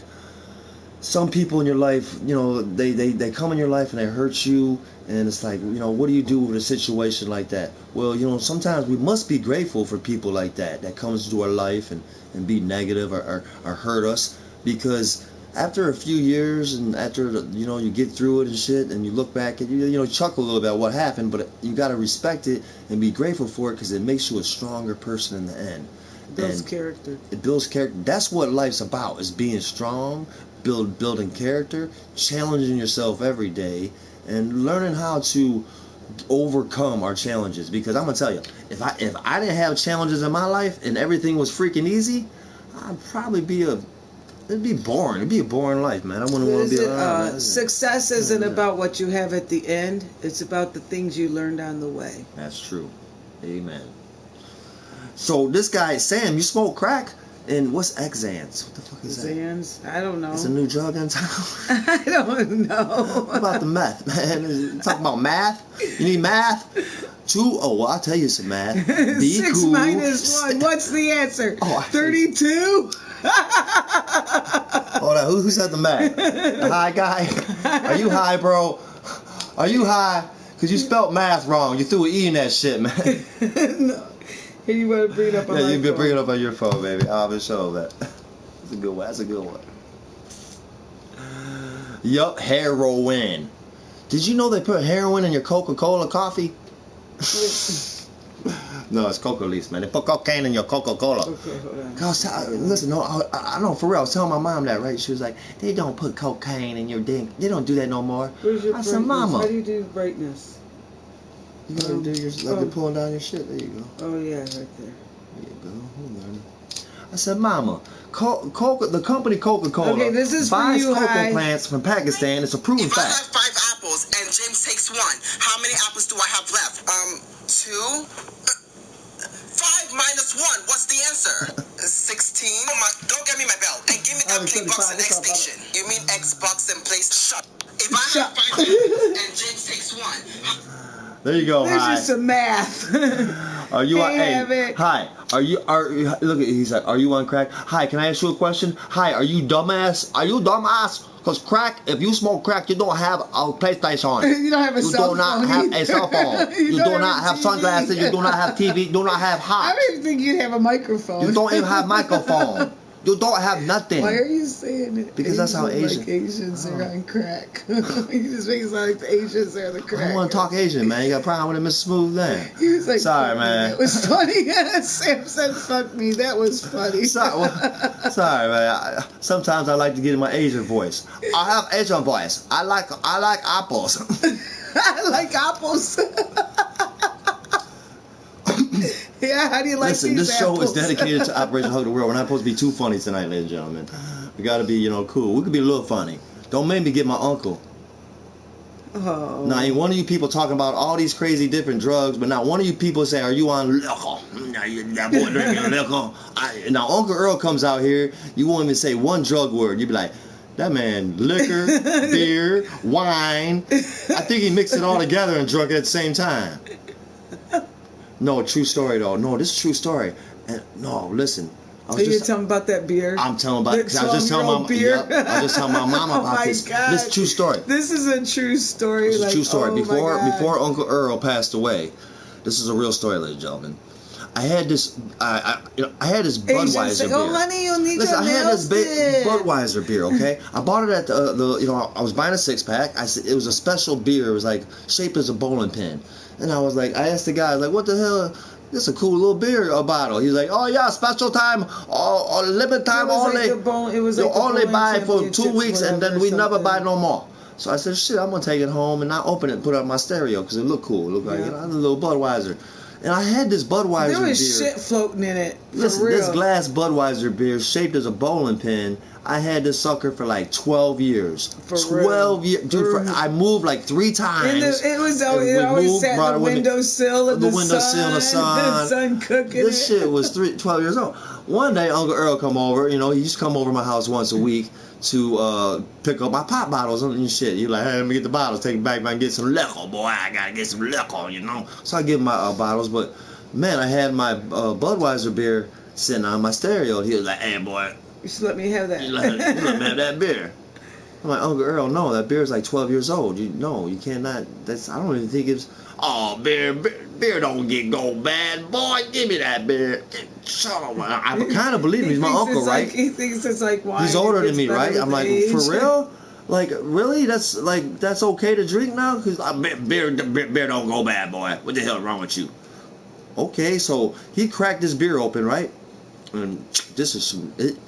[SPEAKER 1] some people in your life, you know, they come in your life and they hurt you, and it's like, you know, what do you do with a situation like that? Well, you know, sometimes we must be grateful for people like that comes into our life and be negative or hurt us, because after a few years and after, you know, you get through it and shit, and you look back and you know, chuckle a little bit at what happened, but you got to respect it and be grateful for it, because it makes you a stronger person in the end.
[SPEAKER 2] Builds character.
[SPEAKER 1] It builds character. That's what life's about, is being strong, building character, challenging yourself every day, and learning how to overcome our challenges. Because I'm gonna tell you, if I didn't have challenges in my life and everything was freaking easy, I'd probably it'd be boring. It'd be a boring life, man. I wouldn't want to be around.
[SPEAKER 2] Success isn't about what you have at the end. It's about the things you learned on the way.
[SPEAKER 1] That's true. Amen. So this guy, Sam, you smoke crack? And what's Xans? What the fuck is that?
[SPEAKER 2] Xans? I don't know.
[SPEAKER 1] It's a new drug in town.
[SPEAKER 2] I don't know.
[SPEAKER 1] What about the meth, man? Talking about math? You need math? 2? Oh, well, I'll tell you some math. Be
[SPEAKER 2] 6
[SPEAKER 1] cool.
[SPEAKER 2] minus 1. What's the answer? 32?
[SPEAKER 1] Hold on, who said the math? The high guy? Are you high, bro? Are you high? Because you spelt math wrong. You threw an E in that shit, man.
[SPEAKER 2] No. Here, you want to bring it up on my phone.
[SPEAKER 1] Yeah, you can bring it up on your phone, baby. I'll be sure of that. That's a good one. That's a good one. Yup, heroin. Did you know they put heroin in your Coca-Cola coffee? No, it's Coca Leafs, man. They put cocaine in your Coca-Cola.
[SPEAKER 2] Okay, hold on.
[SPEAKER 1] Listen, no, I know for real. I was telling my mom that, right? She was like, they don't put cocaine in your ding. They don't do that no more.
[SPEAKER 2] Where's your
[SPEAKER 1] I said, Mama.
[SPEAKER 2] How do you do brightness?
[SPEAKER 1] You gotta do your, like you're pulling down your shit. There you go.
[SPEAKER 2] Oh, yeah, right there.
[SPEAKER 1] There you go. I said, Mama, the company Coca-Cola buys cocoa plants from Pakistan. It's a proven fact.
[SPEAKER 3] If I have 5 apples and James takes 1, how many apples do I have left? 2? 5 minus 1. What's the answer? 16. Don't get me my bell. And give me that $3 the next station. You mean Xbox and PlayStation? Shut. If I have 5 apples and James takes 1.
[SPEAKER 1] There you go.
[SPEAKER 2] There's
[SPEAKER 1] hi.
[SPEAKER 2] just some math.
[SPEAKER 1] Are you on?
[SPEAKER 2] Hey,
[SPEAKER 1] hi. Look at he's like, are you on crack? Hi, can I ask you a question? Hi, are you dumbass? Are you dumbass? Because crack, if you smoke crack, you don't have a PlayStation.
[SPEAKER 2] You don't have a cell phone.
[SPEAKER 1] You do not have a cell phone. You do not have sunglasses. You do not have TV. You do not have hot.
[SPEAKER 2] I don't even think you'd have a microphone.
[SPEAKER 1] You don't even have microphone. You don't have nothing.
[SPEAKER 2] Why are you saying it?
[SPEAKER 1] Because that's how Asian.
[SPEAKER 2] Like Asians are on crack. You just make it sound like the Asians are the crack.
[SPEAKER 1] I don't want to talk Asian, man. You got a problem with it, Mr. Smooth then.
[SPEAKER 2] He was like,
[SPEAKER 1] sorry, man.
[SPEAKER 2] It was funny. Sam said, fuck me. That was funny.
[SPEAKER 1] Sorry, man. Sometimes I like to get in my Asian voice. I have Asian voice. I like apples.
[SPEAKER 2] I like apples. Yeah, how do you like
[SPEAKER 1] Listen,
[SPEAKER 2] these
[SPEAKER 1] this show
[SPEAKER 2] apples?
[SPEAKER 1] is dedicated to Operation Hug the World. We're not supposed to be too funny tonight, ladies and gentlemen. We got to be, cool. We could be a little funny. Don't make me get my uncle.
[SPEAKER 2] Oh.
[SPEAKER 1] Now, ain't one of you people talking about all these crazy different drugs, but not one of you people saying, are you on liquor? That boy drinking liquor. Now, Uncle Earl comes out here, you won't even say one drug word. You'd be like, that man, liquor, beer, wine. I think he mixed it all together and drunk it at the same time. No, true story though. No, this is a true story. And no, listen.
[SPEAKER 2] So you're telling about that beer?
[SPEAKER 1] I'm telling about it because I was just telling my mom about this.
[SPEAKER 2] God.
[SPEAKER 1] This is a true story.
[SPEAKER 2] This is a true story.
[SPEAKER 1] This is a true story. Before Uncle Earl passed away, this is a real story, ladies and gentlemen. I had this Budweiser beer.
[SPEAKER 2] Oh, honey, you need
[SPEAKER 1] Listen,
[SPEAKER 2] your
[SPEAKER 1] I had this
[SPEAKER 2] milk.
[SPEAKER 1] Budweiser beer. Okay, I bought it at I was buying a 6-pack. It was a special beer. It was like shaped as a bowling pin. And I was like, I asked the guy, like, what the hell? This is a cool little beer bottle. He's like, oh yeah, special time, or limit time only. You only buy for 2 weeks and then we never buy no more. So I said, shit, I'm gonna take it home and not open it and put it on my stereo because it looked cool. It looked like a little Budweiser. And I had this Budweiser beer.
[SPEAKER 2] There was shit floating in it.
[SPEAKER 1] Listen, this glass Budweiser beer shaped as a bowling pin. I had this sucker for like 12 years. 12 years. Dude, I moved like 3 times.
[SPEAKER 2] It always sat on the windowsill in the sun. The sun cooking
[SPEAKER 1] This shit was 12 years old. One day, Uncle Earl come over. He used to come over to my house once a week to pick up my pop bottles and shit. He's like, hey, let me get the bottles. Take it back and get some liquor, boy. I got to get some liquor, So I give him my bottles. But, man, I had my Budweiser beer sitting on my stereo. He was like, hey, boy.
[SPEAKER 2] You should let me have that.
[SPEAKER 1] You let me have that beer. I'm like, Uncle Earl, no, that beer is like 12 years old. You cannot. I don't even think it's. Oh, beer don't go bad, boy. Give me that beer. Shut up. I kind of believe him. He's my uncle, right?
[SPEAKER 2] He thinks it's like wine.
[SPEAKER 1] He's older than me, right? I'm like, for real? Like, really? That's okay to drink now? Because beer don't go bad, boy. What the hell is wrong with you? Okay, so he cracked this beer open, right? And as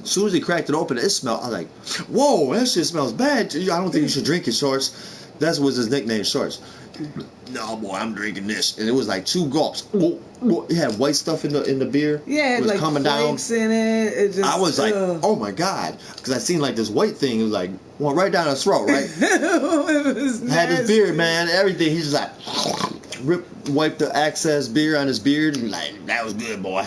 [SPEAKER 1] soon as he cracked it open, it smelled. I was like, whoa, that shit smells bad. I don't think you should drink it, Shorts. That was his nickname, Shorts. No, boy, I'm drinking this. And it was like 2 gulps. It had white stuff in the beer.
[SPEAKER 2] Yeah, it was like
[SPEAKER 1] coming
[SPEAKER 2] flakes down. In it.
[SPEAKER 1] I was like, oh my God. Because I seen like this white thing. It was like, went right down his throat, right?
[SPEAKER 2] It was nasty.
[SPEAKER 1] Had his beard, man, everything. He's just like, wiped the excess beer on his beard. And like, that was good, boy.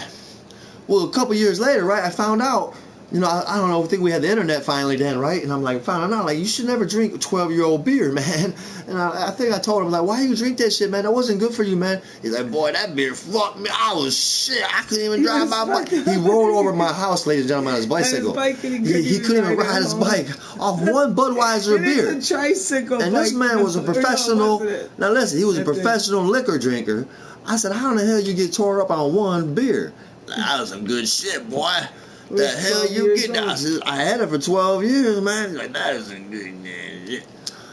[SPEAKER 1] Well, a couple years later, right, I found out you know, I don't know, I think we had the internet finally then, right? And I'm like, found out, like, you should never drink 12-year-old beer, man. And I think I told him, like, why you drink that shit, man? That wasn't good for you, man. He's like, boy, that beer fucked me. I was shit. I couldn't even drive my bike. He rolled over my house, ladies and gentlemen, on his bicycle. He couldn't even ride his bike off one Budweiser beer.
[SPEAKER 2] It's a tricycle.
[SPEAKER 1] And this man was a professional. Now listen, he was a professional liquor drinker. I said, how in the hell you get tore up on one beer? That was some good shit, boy. The hell you get that? I had it for 12 years, man. Like, that is a good shit.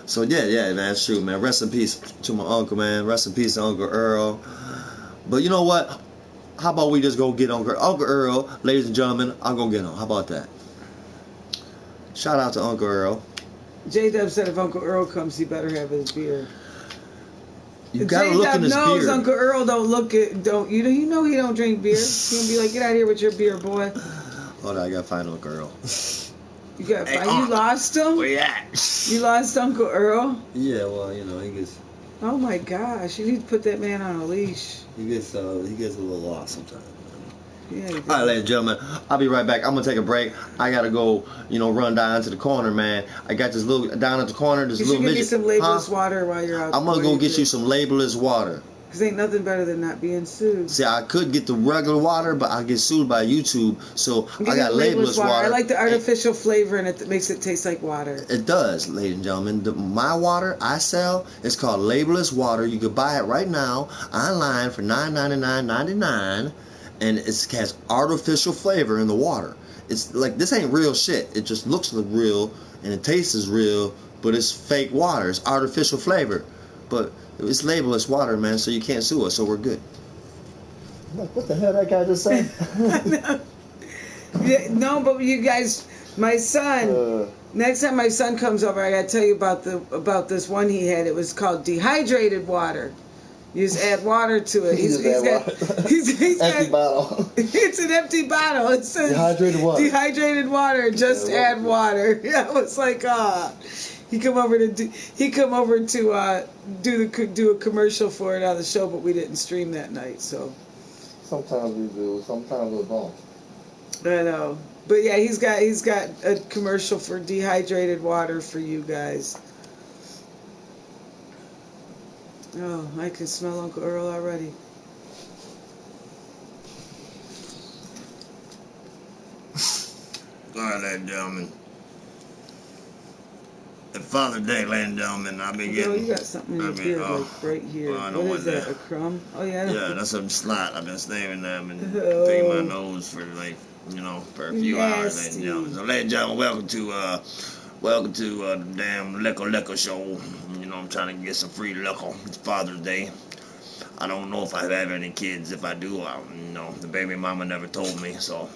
[SPEAKER 1] So yeah, man, that's true, man. Rest in peace to my uncle, man. Rest in peace to Uncle Earl. But you know what? How about we just go get Uncle Earl, ladies and gentlemen? I'll go get him. How about that? Shout out to Uncle Earl.
[SPEAKER 2] J-Dub said if Uncle Earl comes, he better have his beer.
[SPEAKER 1] You gotta look in his beer.
[SPEAKER 2] Knows Uncle Earl you know he don't drink beer. He'll be like, get out of here with your beer, boy.
[SPEAKER 1] Hold on, I gotta find Uncle Earl.
[SPEAKER 2] You gotta find. You lost him?
[SPEAKER 1] Where you at?
[SPEAKER 2] You lost Uncle Earl?
[SPEAKER 1] Yeah, well, you know, he gets.
[SPEAKER 2] Oh my gosh, you need to put that man on a leash.
[SPEAKER 1] He gets a little lost sometimes.
[SPEAKER 2] Yeah.
[SPEAKER 1] All right, ladies and gentlemen, I'll be right back. I'm gonna take a break. I gotta go, run down to the corner, man. I got this little down at the corner. This little midget.
[SPEAKER 2] You should get me some labelless water while you're out.
[SPEAKER 1] I'm gonna go get you some labelless water.
[SPEAKER 2] Cause ain't nothing better than not being sued.
[SPEAKER 1] See, I could get the regular water, but I get sued by YouTube, so I got labelless water.
[SPEAKER 2] I like the artificial flavor in it that makes it taste like water.
[SPEAKER 1] It does, ladies and gentlemen. My water I sell is called labelless water. You can buy it right now online for $9.99.99, and it has artificial flavor in the water. It's like, this ain't real shit. It just looks real and it tastes real, but it's fake water. It's artificial flavor, but it's labelless water, man, so you can't sue us, so we're good. What the hell that guy just said?
[SPEAKER 2] No, but you guys, my son, next time my son comes over, I gotta tell you about this one he had. It was called dehydrated water. You just add water to it. He's got
[SPEAKER 1] empty bottle.
[SPEAKER 2] It's an empty bottle. It says
[SPEAKER 1] dehydrated water.
[SPEAKER 2] Dehydrated water. Just add water. Yeah, it was like He come over to do a commercial for it on the show, but we didn't stream that night. So
[SPEAKER 1] sometimes we do, sometimes we don't.
[SPEAKER 2] I know, but yeah, he's got a commercial for dehydrated water for you guys. Oh, I can smell Uncle Earl already.
[SPEAKER 1] All right, ladies and gentlemen. The Father's Day, ladies and gentlemen, I've been getting.
[SPEAKER 2] You got something in your beard, like right here.
[SPEAKER 1] Well,
[SPEAKER 2] what is that? A crumb? Oh yeah.
[SPEAKER 1] Yeah, that's a slot. I've been staring them and picking my nose for for a few hours, ladies and gentlemen. So, ladies and gentlemen, welcome to the damn liquor show. I'm trying to get some free liquor. It's Father's Day. I don't know if I have any kids. If I do, the baby mama never told me, so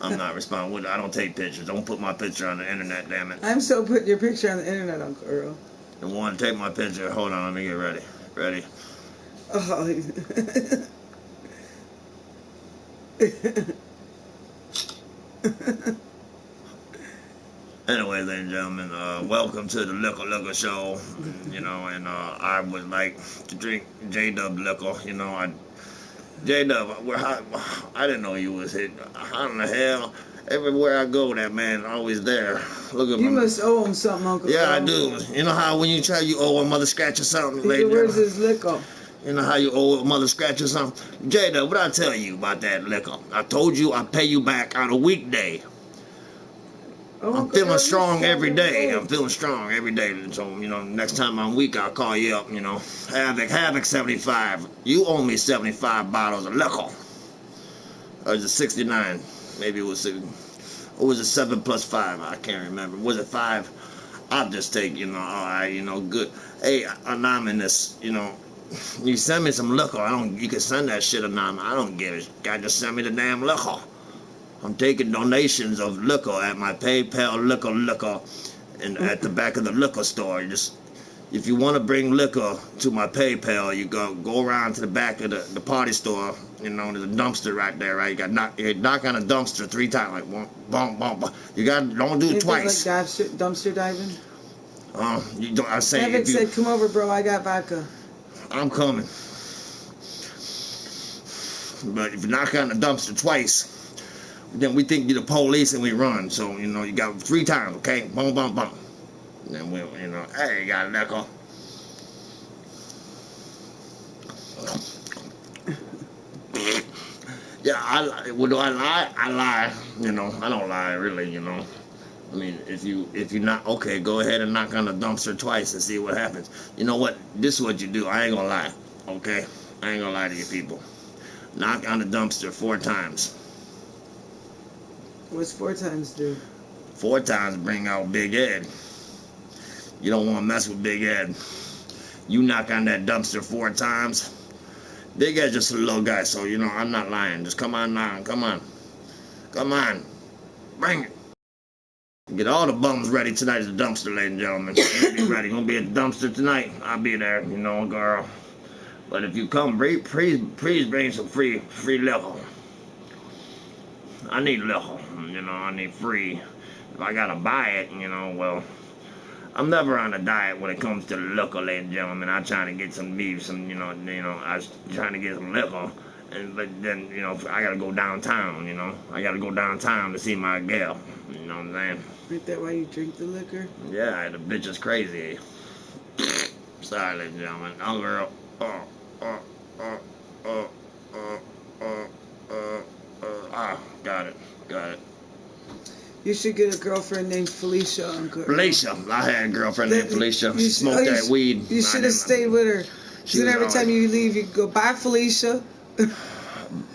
[SPEAKER 1] I'm not responding. I don't take pictures. Don't put my picture on the internet, damn it.
[SPEAKER 2] I'm so putting your picture on the internet, Uncle Earl.
[SPEAKER 1] And want to take my picture? Hold on, let me get ready. Ready?
[SPEAKER 2] Oh.
[SPEAKER 1] Anyway, ladies and gentlemen, welcome to the Liquor Show. And I would like to drink J-Dub liquor. J-Dub, I didn't know you was hit. How in the hell? Everywhere I go, that man always there. Look at
[SPEAKER 2] you must owe him something, Uncle.
[SPEAKER 1] Yeah, I do. You know how when you try, you owe a mother scratch or something, lady?
[SPEAKER 2] Where's his liquor?
[SPEAKER 1] You know how you owe a mother scratch or something? J-Dub, what I tell you about that liquor? I told you I pay you back on a weekday. I'm feeling strong every day. I'm feeling strong every day. So, next time I'm weak, I'll call you up, Havoc 75. You owe me 75 bottles of liquor. Or is it 69? Maybe it was 6. Or was it 7 plus 5? I can't remember. Was it 5? I'll just take, all right, good. Hey, anonymous, you send me some liquor. You can send that shit anonymous. I don't give it. God, just send me the damn liquor. I'm taking donations of liquor at my PayPal liquor, and at the back of the liquor store. If you want to bring liquor to my PayPal, you go around to the back of the party store. There's a dumpster right there, right? You knock on a dumpster 3 times, like boom, boom, boom. Don't do it twice.
[SPEAKER 2] Like dumpster diving.
[SPEAKER 1] You don't. I say.
[SPEAKER 2] Havoc said, "Come over, bro. I got vodka."
[SPEAKER 1] I'm coming. But if you knock on the dumpster twice, then we think you're the police and we run. So, you know, you got 3 times, okay? Boom, boom, boom. And then we, you know, hey, you got a nickel. Yeah, do I lie? I lie. You know, I don't lie, really, you know. I mean, if you're not, okay, go ahead and knock on the dumpster twice and see what happens. You know what? This is what you do. I ain't gonna lie, okay? I ain't gonna lie to you people. Knock on the dumpster 4 times.
[SPEAKER 2] What's 4 times do?
[SPEAKER 1] 4 times bring out Big Ed. You don't want to mess with Big Ed. You knock on that dumpster 4 times. Big Ed's just a little guy, so, you know, I'm not lying. Just come on now. Come on. Come on. Bring it. Get all the bums ready tonight at the dumpster, ladies and gentlemen. Be ready. Gonna be at the dumpster tonight. I'll be there, you know, girl. But if you come, please bring some free liquor. I need liquor, you know, I need free. If I gotta buy it, you know, well, I'm never on a diet when it comes to liquor, ladies and gentlemen. I'm trying to get some beef, you know, I was trying to get some liquor, but then, you know, I gotta go downtown, you know. I gotta go downtown to see my gal, you know what I'm saying?
[SPEAKER 2] Isn't that why you drink the liquor?
[SPEAKER 1] Yeah, the bitch is crazy. Sorry, ladies and gentlemen. Oh, girl. Got it.
[SPEAKER 2] You should get a girlfriend named Felicia, Uncle.
[SPEAKER 1] Felicia. I had a girlfriend named Felicia. She smoked that weed.
[SPEAKER 2] You should have stayed with her. So every time you leave, you go, bye, Felicia.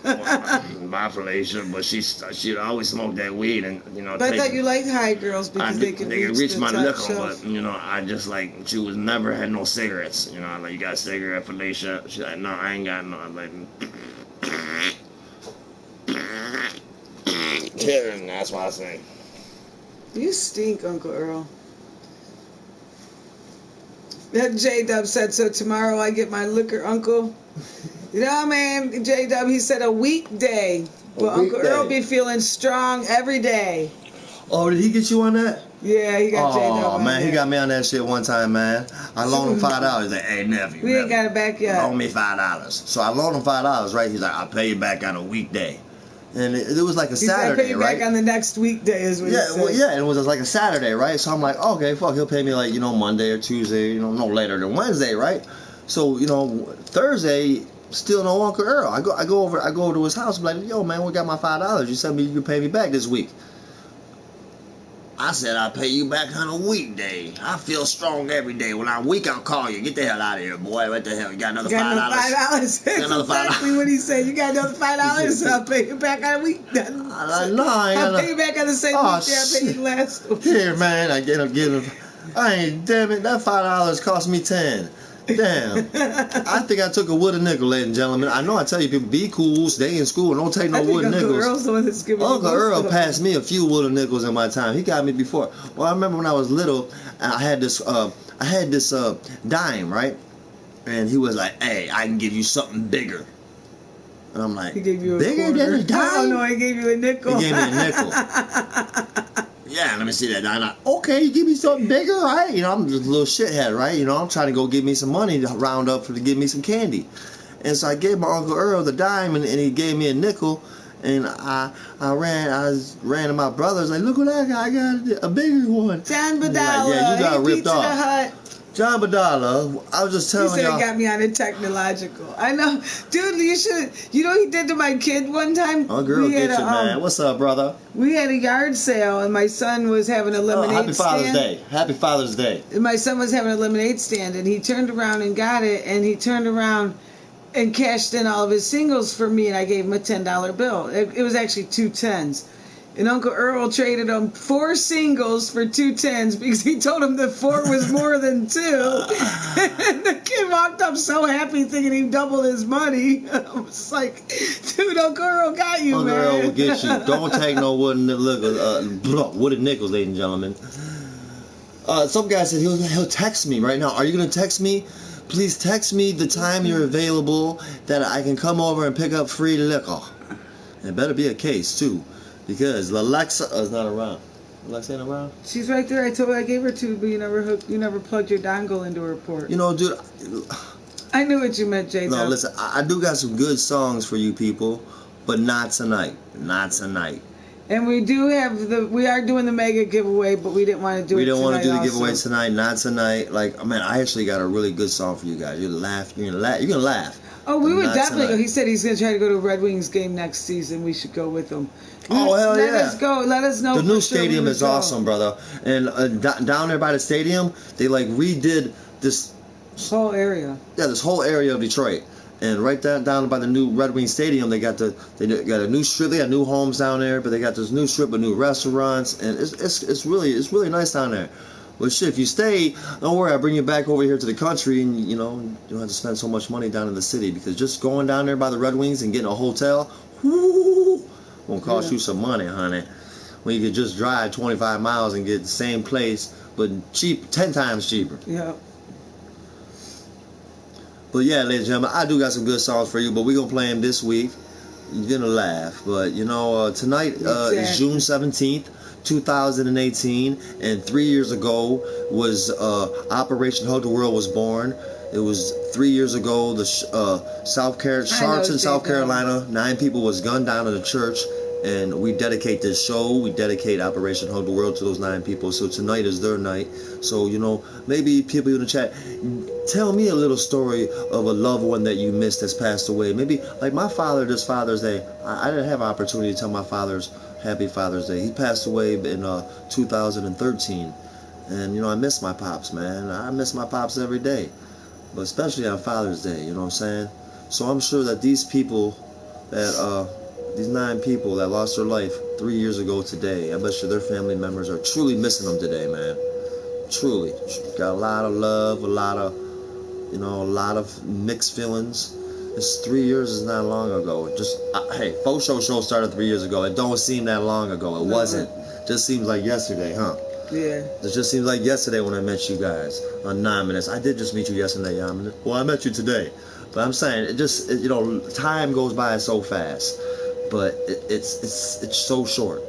[SPEAKER 1] Bye, Felicia. But she'd always smoke that weed, and you know.
[SPEAKER 2] But I thought you liked high girls because they can reach
[SPEAKER 1] my
[SPEAKER 2] the
[SPEAKER 1] liquor,
[SPEAKER 2] shelf.
[SPEAKER 1] but you know, I just like she was never had no cigarettes. You know, I'm like, you got a cigarette, Felicia? She's like, no, I ain't got no. I'm like, that's why I say.
[SPEAKER 2] You stink, Uncle Earl. That J-Dub said, so tomorrow I get my liquor, Uncle. You know, man, J-Dub, he said a weekday. But Uncle Earl be feeling strong every day.
[SPEAKER 1] Oh, did he get you on that?
[SPEAKER 2] Yeah, he got J-Dub on
[SPEAKER 1] man,
[SPEAKER 2] that.
[SPEAKER 1] he got me on that shit one time, man. I loaned him $5. He's like, hey, nephew.
[SPEAKER 2] We ain't got it back yet.
[SPEAKER 1] Loan me $5. So I loaned him $5, right? He's like, I'll pay you back on a weekday. And it was like a Saturday,
[SPEAKER 2] pay you
[SPEAKER 1] right?
[SPEAKER 2] back on the next weekday is what he said.
[SPEAKER 1] Well, yeah, it was like a Saturday, right? So I'm like, okay, fuck, he'll pay me like, you know, Monday or Tuesday, you know, no later than Wednesday, right? So, you know, Thursday, still no Uncle Earl. I go over to his house, I'm like, yo, man, we got my $5. You said you could pay me back this week. I said I'll pay you back on a weekday. I feel strong every day. When I'm weak, I'll call you. Get the hell out of here, boy. What the hell? You got another $5?
[SPEAKER 2] That's exactly what he said. You got another $5, so I'll pay you back on a week. I'll pay you back on the same weekday I paid you last week.
[SPEAKER 1] Here, man, I get him. Damn it, that $5 cost me 10. Damn. I think I took a wooden nickel, ladies and gentlemen. I know I tell you people, be cool, stay in school, don't take no wooden nickels.
[SPEAKER 2] Uncle Earl's the one that's giving
[SPEAKER 1] Uncle Earl passed me a few wooden nickels in my time. He got me before. Well, I remember when I was little, I had this dime, right? And he was like, hey, I can give you something bigger. And I'm like,
[SPEAKER 2] he gave you
[SPEAKER 1] bigger than a dime?
[SPEAKER 2] Oh, no, he gave you a nickel.
[SPEAKER 1] He gave me a nickel. Yeah, let me see that. I'm like, okay, you give me something bigger, right? You know, I'm just a little shithead, right? You know, I'm trying to go get me some money to round up to give me some candy. And so I gave my Uncle Earl the dime, and he gave me a nickel. And I ran to my brothers, like, look what I got. I got a bigger one.
[SPEAKER 2] John Badala.
[SPEAKER 1] Like, yeah, you got ripped off.
[SPEAKER 2] The Hut.
[SPEAKER 1] John Badala, I was just telling y'all.
[SPEAKER 2] He said he got me on a technological. I know. Dude, you should. You know what he did to my kid one time?
[SPEAKER 1] Oh, girl, get you, man. What's up, brother?
[SPEAKER 2] We had a yard sale, and my son was having a lemonade stand.
[SPEAKER 1] Happy Father's Day. Happy Father's Day.
[SPEAKER 2] And my son was having a lemonade stand, and he turned around and got it, and he turned around and cashed in all of his singles for me, and I gave him a $10 bill. It was actually 2 10s. And Uncle Earl traded him 4 singles for 2 10s because he told him that 4 was more than 2. And the kid walked up so happy thinking he doubled his money. I was like, dude, Uncle Earl got you, man.
[SPEAKER 1] Uncle Earl will get you. Don't take no wooden nickels, ladies and gentlemen. Some guy said he'll text me right now. Are you going to text me? Please text me the time you're available that I can come over and pick up free liquor. And it better be a case, too. Because Alexa is not around. Alexa ain't around?
[SPEAKER 2] She's right there. I gave her to, but you never plugged your dongle into her port.
[SPEAKER 1] You know, dude.
[SPEAKER 2] I knew what you meant, Jay.
[SPEAKER 1] No, listen. I do got some good songs for you people, but not tonight. Not tonight.
[SPEAKER 2] And we are doing the mega giveaway, but we didn't want to do it tonight.
[SPEAKER 1] We didn't want to do the
[SPEAKER 2] also.
[SPEAKER 1] giveaway tonight, not tonight. Like, man, I actually got a really good song for you guys. You're gonna laugh.
[SPEAKER 2] Oh, we would
[SPEAKER 1] Not
[SPEAKER 2] definitely go.
[SPEAKER 1] tonight.
[SPEAKER 2] He said he's going to try to go to a Red Wings game next season. We should go with him.
[SPEAKER 1] Oh, hell
[SPEAKER 2] Let
[SPEAKER 1] yeah.
[SPEAKER 2] us go. Let us know.
[SPEAKER 1] The new
[SPEAKER 2] for sure
[SPEAKER 1] stadium
[SPEAKER 2] we would
[SPEAKER 1] is
[SPEAKER 2] go.
[SPEAKER 1] awesome, brother. And down there by the stadium, they like redid this
[SPEAKER 2] Whole area.
[SPEAKER 1] Yeah, this whole area of Detroit, and right down by the new Red Wing Stadium, they got a new strip. They got new homes down there, but they got this new strip of new restaurants, and it's really nice down there. But shit, if you stay, don't worry, I'll bring you back over here to the country, and you don't have to spend so much money down in the city, because just going down there by the Red Wings and getting a hotel, whoo, won't cost you some money, honey. When you could just drive 25 miles and get the same place, but 10 times cheaper.
[SPEAKER 2] Yeah.
[SPEAKER 1] But yeah, ladies and gentlemen, I do got some good songs for you, but we're going to play them this week. You're going to laugh. But, tonight is June 17th, 2018, and 3 years ago was Operation Hug the World was born. It was 3 years ago, the Charleston, South Carolina, 9 people was gunned down in a church. And we dedicate this show, we dedicate Operation Hug the World to those 9 people. So tonight is their night. So, maybe people in the chat, tell me a little story of a loved one that you missed that's passed away. Maybe, like my father, this Father's Day, I didn't have an opportunity to tell my father's Happy Father's Day. He passed away in 2013. And, I miss my pops, man. I miss my pops every day. But especially on Father's Day, you know what I'm saying? So I'm sure that these people these 9 people that lost their life 3 years ago today, I bet you their family members are truly missing them today, man. Truly. Got a lot of love, a lot of mixed feelings. It's 3 years is not long ago. Hey, FoSho show started 3 years ago. It don't seem that long ago. It wasn't. Just seems like yesterday, huh?
[SPEAKER 2] Yeah.
[SPEAKER 1] It just seems like yesterday when I met you guys on 9 minutes. I did just meet you yesterday, Yaman. Well, I met you today. But I'm saying, time goes by so fast. But it's so short,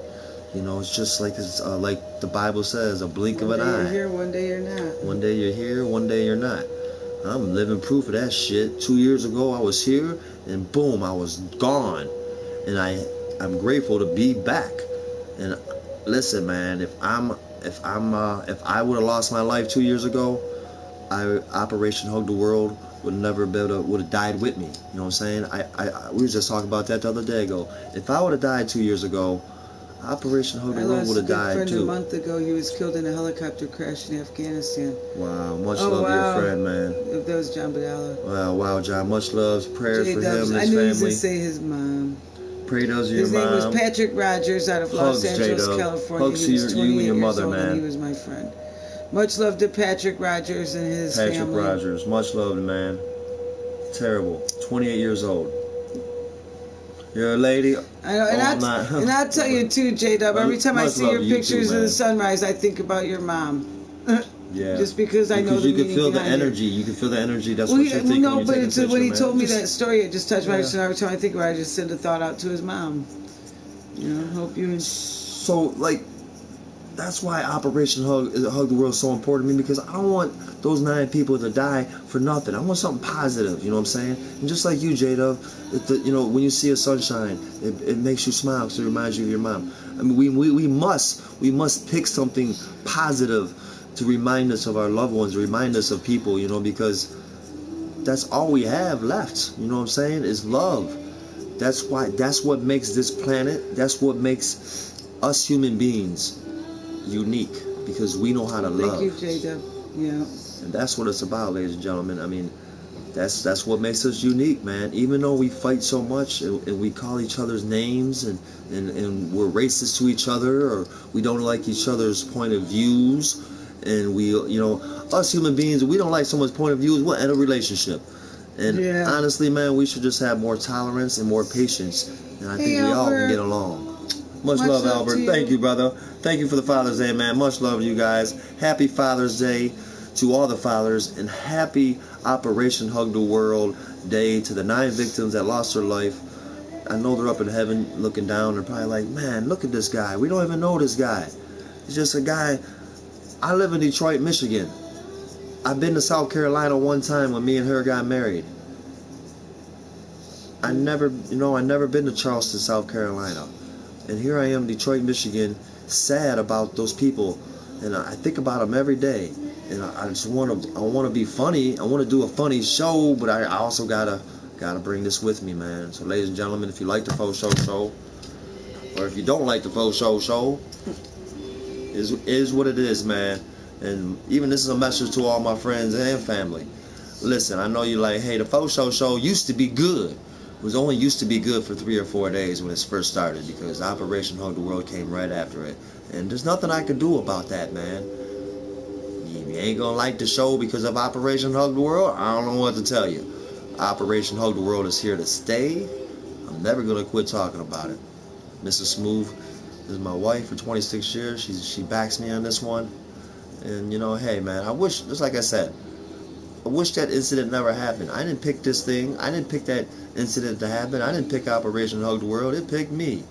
[SPEAKER 1] It's just like like the Bible says, a blink of an eye.
[SPEAKER 2] One day you're here, one day you're not.
[SPEAKER 1] One day you're here, one day you're not. I'm living proof of that shit. 2 years ago I was here, and boom, I was gone, and I'm grateful to be back. And listen, man, if I would have lost my life 2 years ago, Operation Hug the World would have died with me. You know what I'm saying? We were just talking about that the other day ago. If I would have died 2 years ago, Operation Hug the World would have died
[SPEAKER 2] friend
[SPEAKER 1] too.
[SPEAKER 2] A month ago, he was killed in a helicopter crash in Afghanistan.
[SPEAKER 1] Wow, much love to your friend, man.
[SPEAKER 2] That was John Badala.
[SPEAKER 1] Wow, John, much love, prayers for him and his family.
[SPEAKER 2] I knew he was going to say his mom.
[SPEAKER 1] Pray those of your
[SPEAKER 2] mom. His name was Patrick Rogers out of Los Angeles, California.
[SPEAKER 1] Hugs to you and your mother, man.
[SPEAKER 2] And he was my friend. Much love to Patrick Rogers and his family.
[SPEAKER 1] Patrick Rogers, much love, man. Terrible. 28 years old. You're a lady.
[SPEAKER 2] I know, and I'll tell you too, J-Dub, every time I see your pictures of the sunrise, I think about your mom.
[SPEAKER 1] Yeah.
[SPEAKER 2] Just because I know the
[SPEAKER 1] you can feel the energy.
[SPEAKER 2] It.
[SPEAKER 1] You can feel the energy. That's what you're thinking.
[SPEAKER 2] No, but when he told me that story, it just touched my heart. So every time I think about it, I just send a thought out to his mom. Hope you.
[SPEAKER 1] So, that's why Operation Hug the World is so important to me, because I don't want those 9 people to die for nothing. I want something positive, you know what I'm saying? And just like you, J-Dub, when you see a sunshine, it makes you smile because it reminds you of your mom. I mean, we must pick something positive to remind us of our loved ones, remind us of people, because that's all we have left, you know what I'm saying, is love. That's what makes this planet, that's what makes us human beings unique, because we know how to love.
[SPEAKER 2] Thank you, J-Dub. Yeah.
[SPEAKER 1] And that's what it's about, ladies and gentlemen. I mean, that's what makes us unique, man. Even though we fight so much and we call each other's names and we're racist to each other, or we don't like each other's point of views, and we, us human beings, we don't like someone's point of views, we'll end a relationship. And honestly, man, we should just have more tolerance and more patience, and I think we all can get along. Much love, Albert. Thank you, brother. Thank you for the Father's Day, man. Much love to you guys. Happy Father's Day to all the fathers, and happy Operation Hug the World Day to the 9 victims that lost their life. I know they're up in heaven looking down. They're probably like, man, look at this guy. We don't even know this guy. He's just a guy. I live in Detroit, Michigan. I've been to South Carolina one time when me and her got married. I never been to Charleston, South Carolina. And here I am, Detroit, Michigan, sad about those people, and I think about them every day. And I just want to be funny. I want to do a funny show, but I also gotta bring this with me, man. So, ladies and gentlemen, if you like the FoSho show, or if you don't like the FoSho show, is what it is, man. And even this is a message to all my friends and family. Listen, I know you like, hey, the FoSho show used to be good. It was only used to be good for 3 or 4 days when it first started, because Operation Hug the World came right after it. And there's nothing I can do about that, man. You ain't gonna like the show because of Operation Hug the World? I don't know what to tell you. Operation Hug the World is here to stay. I'm never gonna quit talking about it. Mrs. Smooth is my wife for 26 years. She backs me on this one. And you know, hey man, I wish, just like I said, I wish that incident never happened. I didn't pick this thing. I didn't pick that incident to happen. I didn't pick Operation Hug the World. It picked me.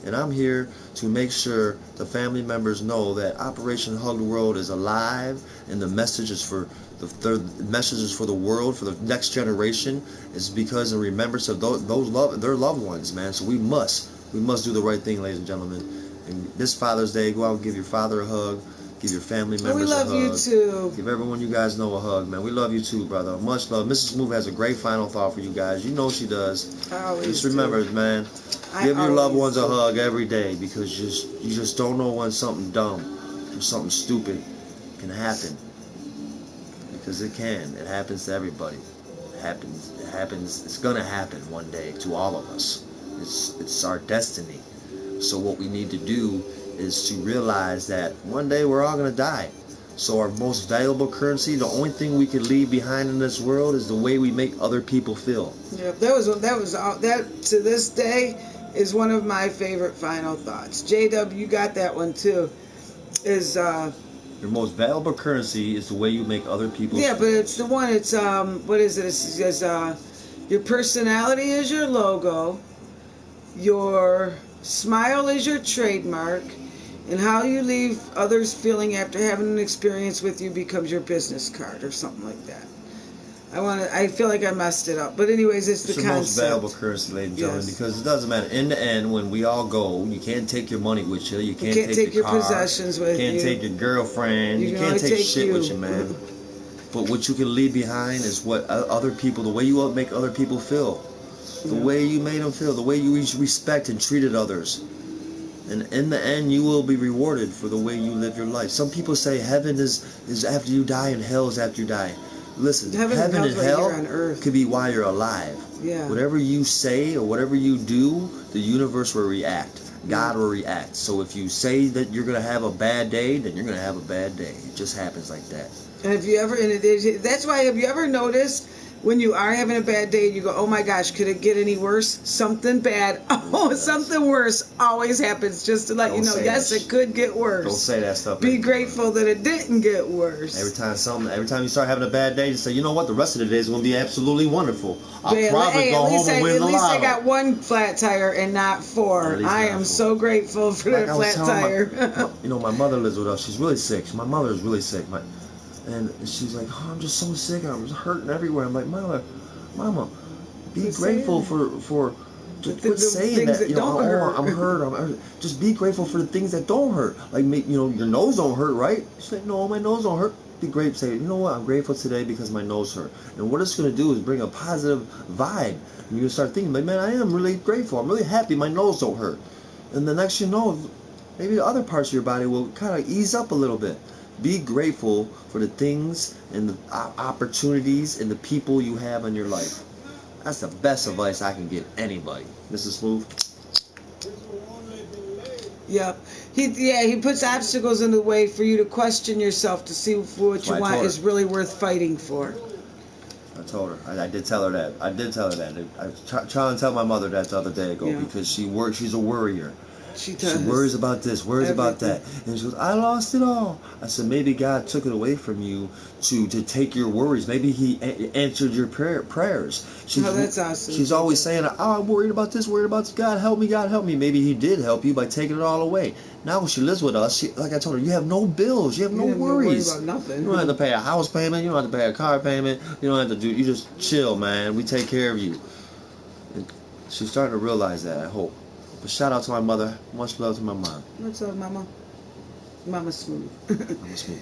[SPEAKER 1] And I'm here to make sure the family members know that Operation Hug the World is alive, and the message is for the world, for the next generation. Is because in remembrance of their loved ones, man. So we must do the right thing, ladies and gentlemen. And this Father's Day, go out and give your father a hug. Give your family members a hug.
[SPEAKER 2] We love you too.
[SPEAKER 1] Give everyone you guys know a hug, man. We love you too, brother. Much love. Mrs. Smooth has a great final thought for you guys. You know she does.
[SPEAKER 2] I always
[SPEAKER 1] just remember,
[SPEAKER 2] do.
[SPEAKER 1] Man. Give your loved ones a hug every day, because you just don't know when something dumb or something stupid can happen. Because it can. It happens to everybody. It happens. It's gonna happen one day to all of us. It's our destiny. So what we need to do is to realize that one day we're all going to die. So our most valuable currency, the only thing we can leave behind in this world, is the way we make other people feel.
[SPEAKER 2] Yeah, that to this day is one of my favorite final thoughts. JW, you got that one too. Is
[SPEAKER 1] your most valuable currency is the way you make other people feel.
[SPEAKER 2] Yeah, but it's the one. It's what is it? It says your personality is your logo, your smile is your trademark, and how you leave others feeling after having an experience with you becomes your business card, or something like that. I feel like I messed it up, but anyways, it's the concept.
[SPEAKER 1] It's your most valuable currency, ladies and gentlemen, because it doesn't matter. In the end, when we all go, you can't take your money with you. You can't take your car,
[SPEAKER 2] possessions with you.
[SPEAKER 1] You can't take your girlfriend. You can't take shit with you, man. But what you can leave behind is what other people, the way you make other people feel. The way you made them feel, the way you respect and treated others. And in the end, you will be rewarded for the way you live your life. Some people say heaven is after you die and hell is after you die. Listen, heaven and hell could be while you're alive.
[SPEAKER 2] Yeah.
[SPEAKER 1] Whatever you say or whatever you do, the universe will react. God will react. So if you say that you're going to have a bad day, then you're going to have a bad day. It just happens like that.
[SPEAKER 2] And that's why, have you ever noticed when you are having a bad day, you go, oh my gosh, could it get any worse? Something bad, something worse always happens, just to let you know, yes, it could get worse.
[SPEAKER 1] Don't say that stuff.
[SPEAKER 2] Be grateful that it didn't get worse.
[SPEAKER 1] Every time you start having a bad day, just say, you know what, the rest of the day is going to be absolutely wonderful. I'll probably go home and win the lotto.
[SPEAKER 2] At least I got one flat tire and not 4. I am so grateful for that flat tire.
[SPEAKER 1] My mother lives with us. She's really sick. My mother is really sick. And she's like, oh, I'm just so sick. I'm just hurting everywhere. I'm like, Mama, be grateful for quit saying that. I'm hurt. Just be grateful for the things that don't hurt. Like, your nose don't hurt, right? She's like, no, my nose don't hurt. Be grateful. Say, you know what? I'm grateful today because my nose hurt. And what it's going to do is bring a positive vibe. And you're going to start thinking, like, man, I am really grateful. I'm really happy my nose don't hurt. And the next you know, maybe the other parts of your body will kind of ease up a little bit. Be grateful for the things and the opportunities and the people you have in your life. That's the best advice I can give anybody. Mrs. Smooth?
[SPEAKER 2] Yep. He puts obstacles in the way for you to question yourself to see if what you want is really worth fighting for.
[SPEAKER 1] I told her. I did tell her that. I was trying to tell my mother that the other day ago, because she's a worrier.
[SPEAKER 2] She does.
[SPEAKER 1] She worries about this, worries about that. And she goes, I lost it all. I said, maybe God took it away from you to take your worries. Maybe He answered your prayers.
[SPEAKER 2] That's awesome.
[SPEAKER 1] She's always saying, I'm worried about this, worried about this. God help me, God help me. Maybe He did help you by taking it all away. Now when she lives with us, like I told her, you have no bills. You have no worries.
[SPEAKER 2] You don't about nothing.
[SPEAKER 1] You don't have to pay a house payment. You don't have to pay a car payment. You don't have to you just chill, man. We take care of you. And she's starting to realize that, I hope. But shout out to my mother. Much love to my mom.
[SPEAKER 2] What's up, Mama? Mama smooth.
[SPEAKER 1] I'm smooth.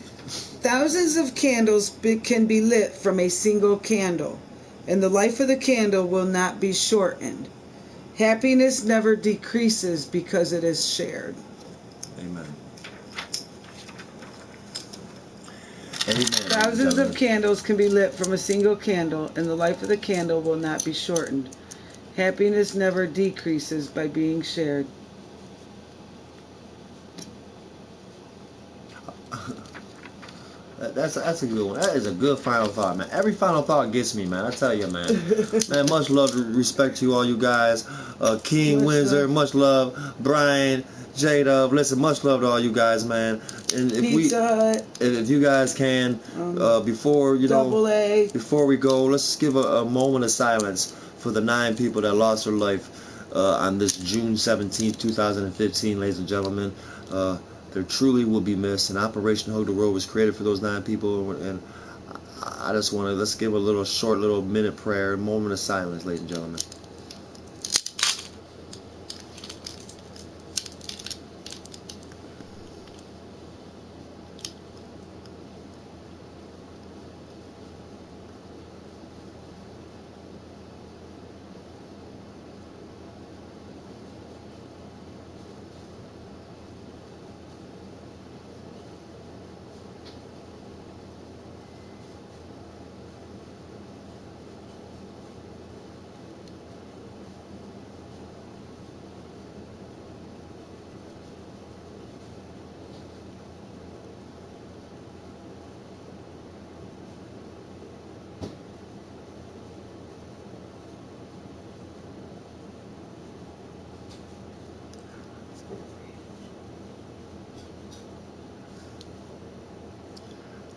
[SPEAKER 2] Thousands of candles can be lit from a single candle, and the life of the candle will not be shortened. Happiness never decreases because it is shared.
[SPEAKER 1] Amen. Amen.
[SPEAKER 2] Thousands of candles can be lit from a single candle, and the life of the candle will not be shortened. Happiness never decreases by being shared.
[SPEAKER 1] That's a good one. That is a good final thought, man. Every final thought gets me, man. I tell you, man. Man, much love, respect to all you guys. King
[SPEAKER 2] Much
[SPEAKER 1] Windsor,
[SPEAKER 2] love.
[SPEAKER 1] much love. Brian, J-Dub, listen, much love to all you guys, man. And if
[SPEAKER 2] Pizza Hut,
[SPEAKER 1] if you guys can, before
[SPEAKER 2] Double A.
[SPEAKER 1] before we go, let's just give a moment of silence for the 9 people that lost their life on this June 17th, 2015, ladies and gentlemen. There truly will be missed, and Operation Hug the Road was created for those 9 people, and I just want to, let's give a short little minute prayer, moment of silence, ladies and gentlemen.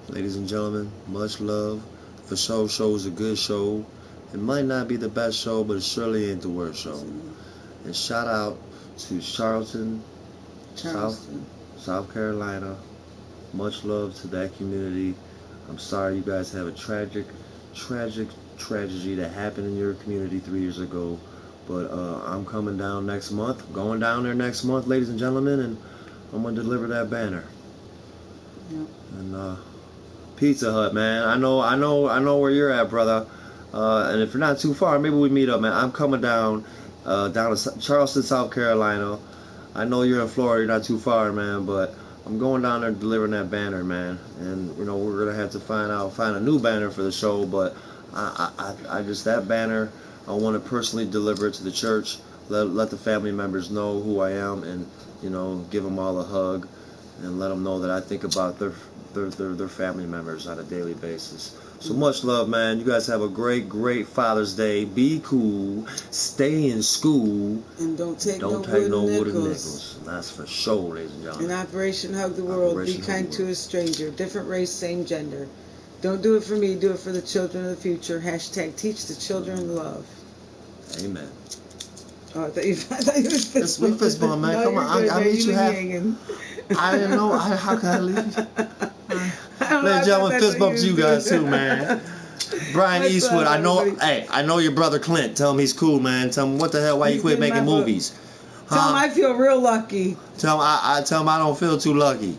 [SPEAKER 1] Ladies and gentlemen, much love. FoSho show is a good show. It might not be the best show, but it surely ain't the worst show. And shout out to Charleston, South Carolina. Much love to that community. I'm sorry you guys have a tragic tragedy that happened in your community 3 years ago. But I'm coming down next month, going down there next month, ladies and gentlemen, and I'm gonna deliver that banner.
[SPEAKER 2] Yep.
[SPEAKER 1] And Pizza Hut, man. I know where you're at, brother. And if you're not too far, maybe we meet up, man. I'm coming down to Charleston, South Carolina. I know you're in Florida, you're not too far, man, but I'm going down there delivering that banner, man. And you know, we're gonna have to find a new banner for the show, but I just, that banner, I want to personally deliver it to the church. Let the family members know who I am, and you know, give them all a hug, and let them know that I think about their family members on a daily basis. So much love, man. You guys have a great Father's Day. Be cool. Stay in school.
[SPEAKER 2] And don't take no
[SPEAKER 1] wooden
[SPEAKER 2] nickels.
[SPEAKER 1] nickels. And that's for sure, ladies and gentlemen.
[SPEAKER 2] In Operation Hug the World, be kind to a stranger. Different race, same gender. Don't do it for me. Do it for the children of the future. # teach the children love.
[SPEAKER 1] Amen.
[SPEAKER 2] Oh, I thought you was fist bumping.
[SPEAKER 1] Fist bump, man.
[SPEAKER 2] No,
[SPEAKER 1] come on. I meet you half. I didn't know. How can I leave? Ladies and gentlemen, fist bump to you guys too, man. Brian Eastwood, I know. Hey, I know your brother Clint. Tell him he's cool, man. Tell him what the hell? Why you quit making movies?
[SPEAKER 2] Tell him I feel real lucky.
[SPEAKER 1] Tell him I don't feel too lucky,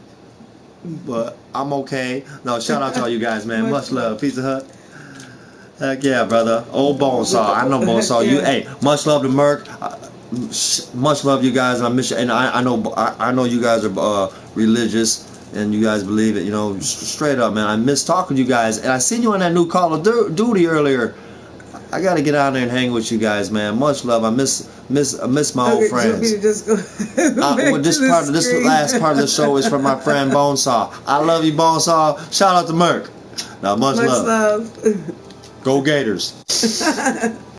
[SPEAKER 1] but I'm okay. No, shout out to all you guys, man. Much love. Pizza Hut. Heck yeah, brother. Old Bonesaw. I know Bonesaw. You. Hey, much love to Merc. Much love, you guys. I miss you, and I know you guys are religious. And you guys believe it, you know, straight up, man. I miss talking to you guys. And I seen you on that new Call of Duty earlier. I got to get out there and hang with you guys, man. Much love. I miss my old friends.
[SPEAKER 2] Just go
[SPEAKER 1] this last part of the show is from my friend Bonesaw. I love you, Bonesaw. Shout out to Merc. Now, much love.
[SPEAKER 2] Go
[SPEAKER 1] Gators.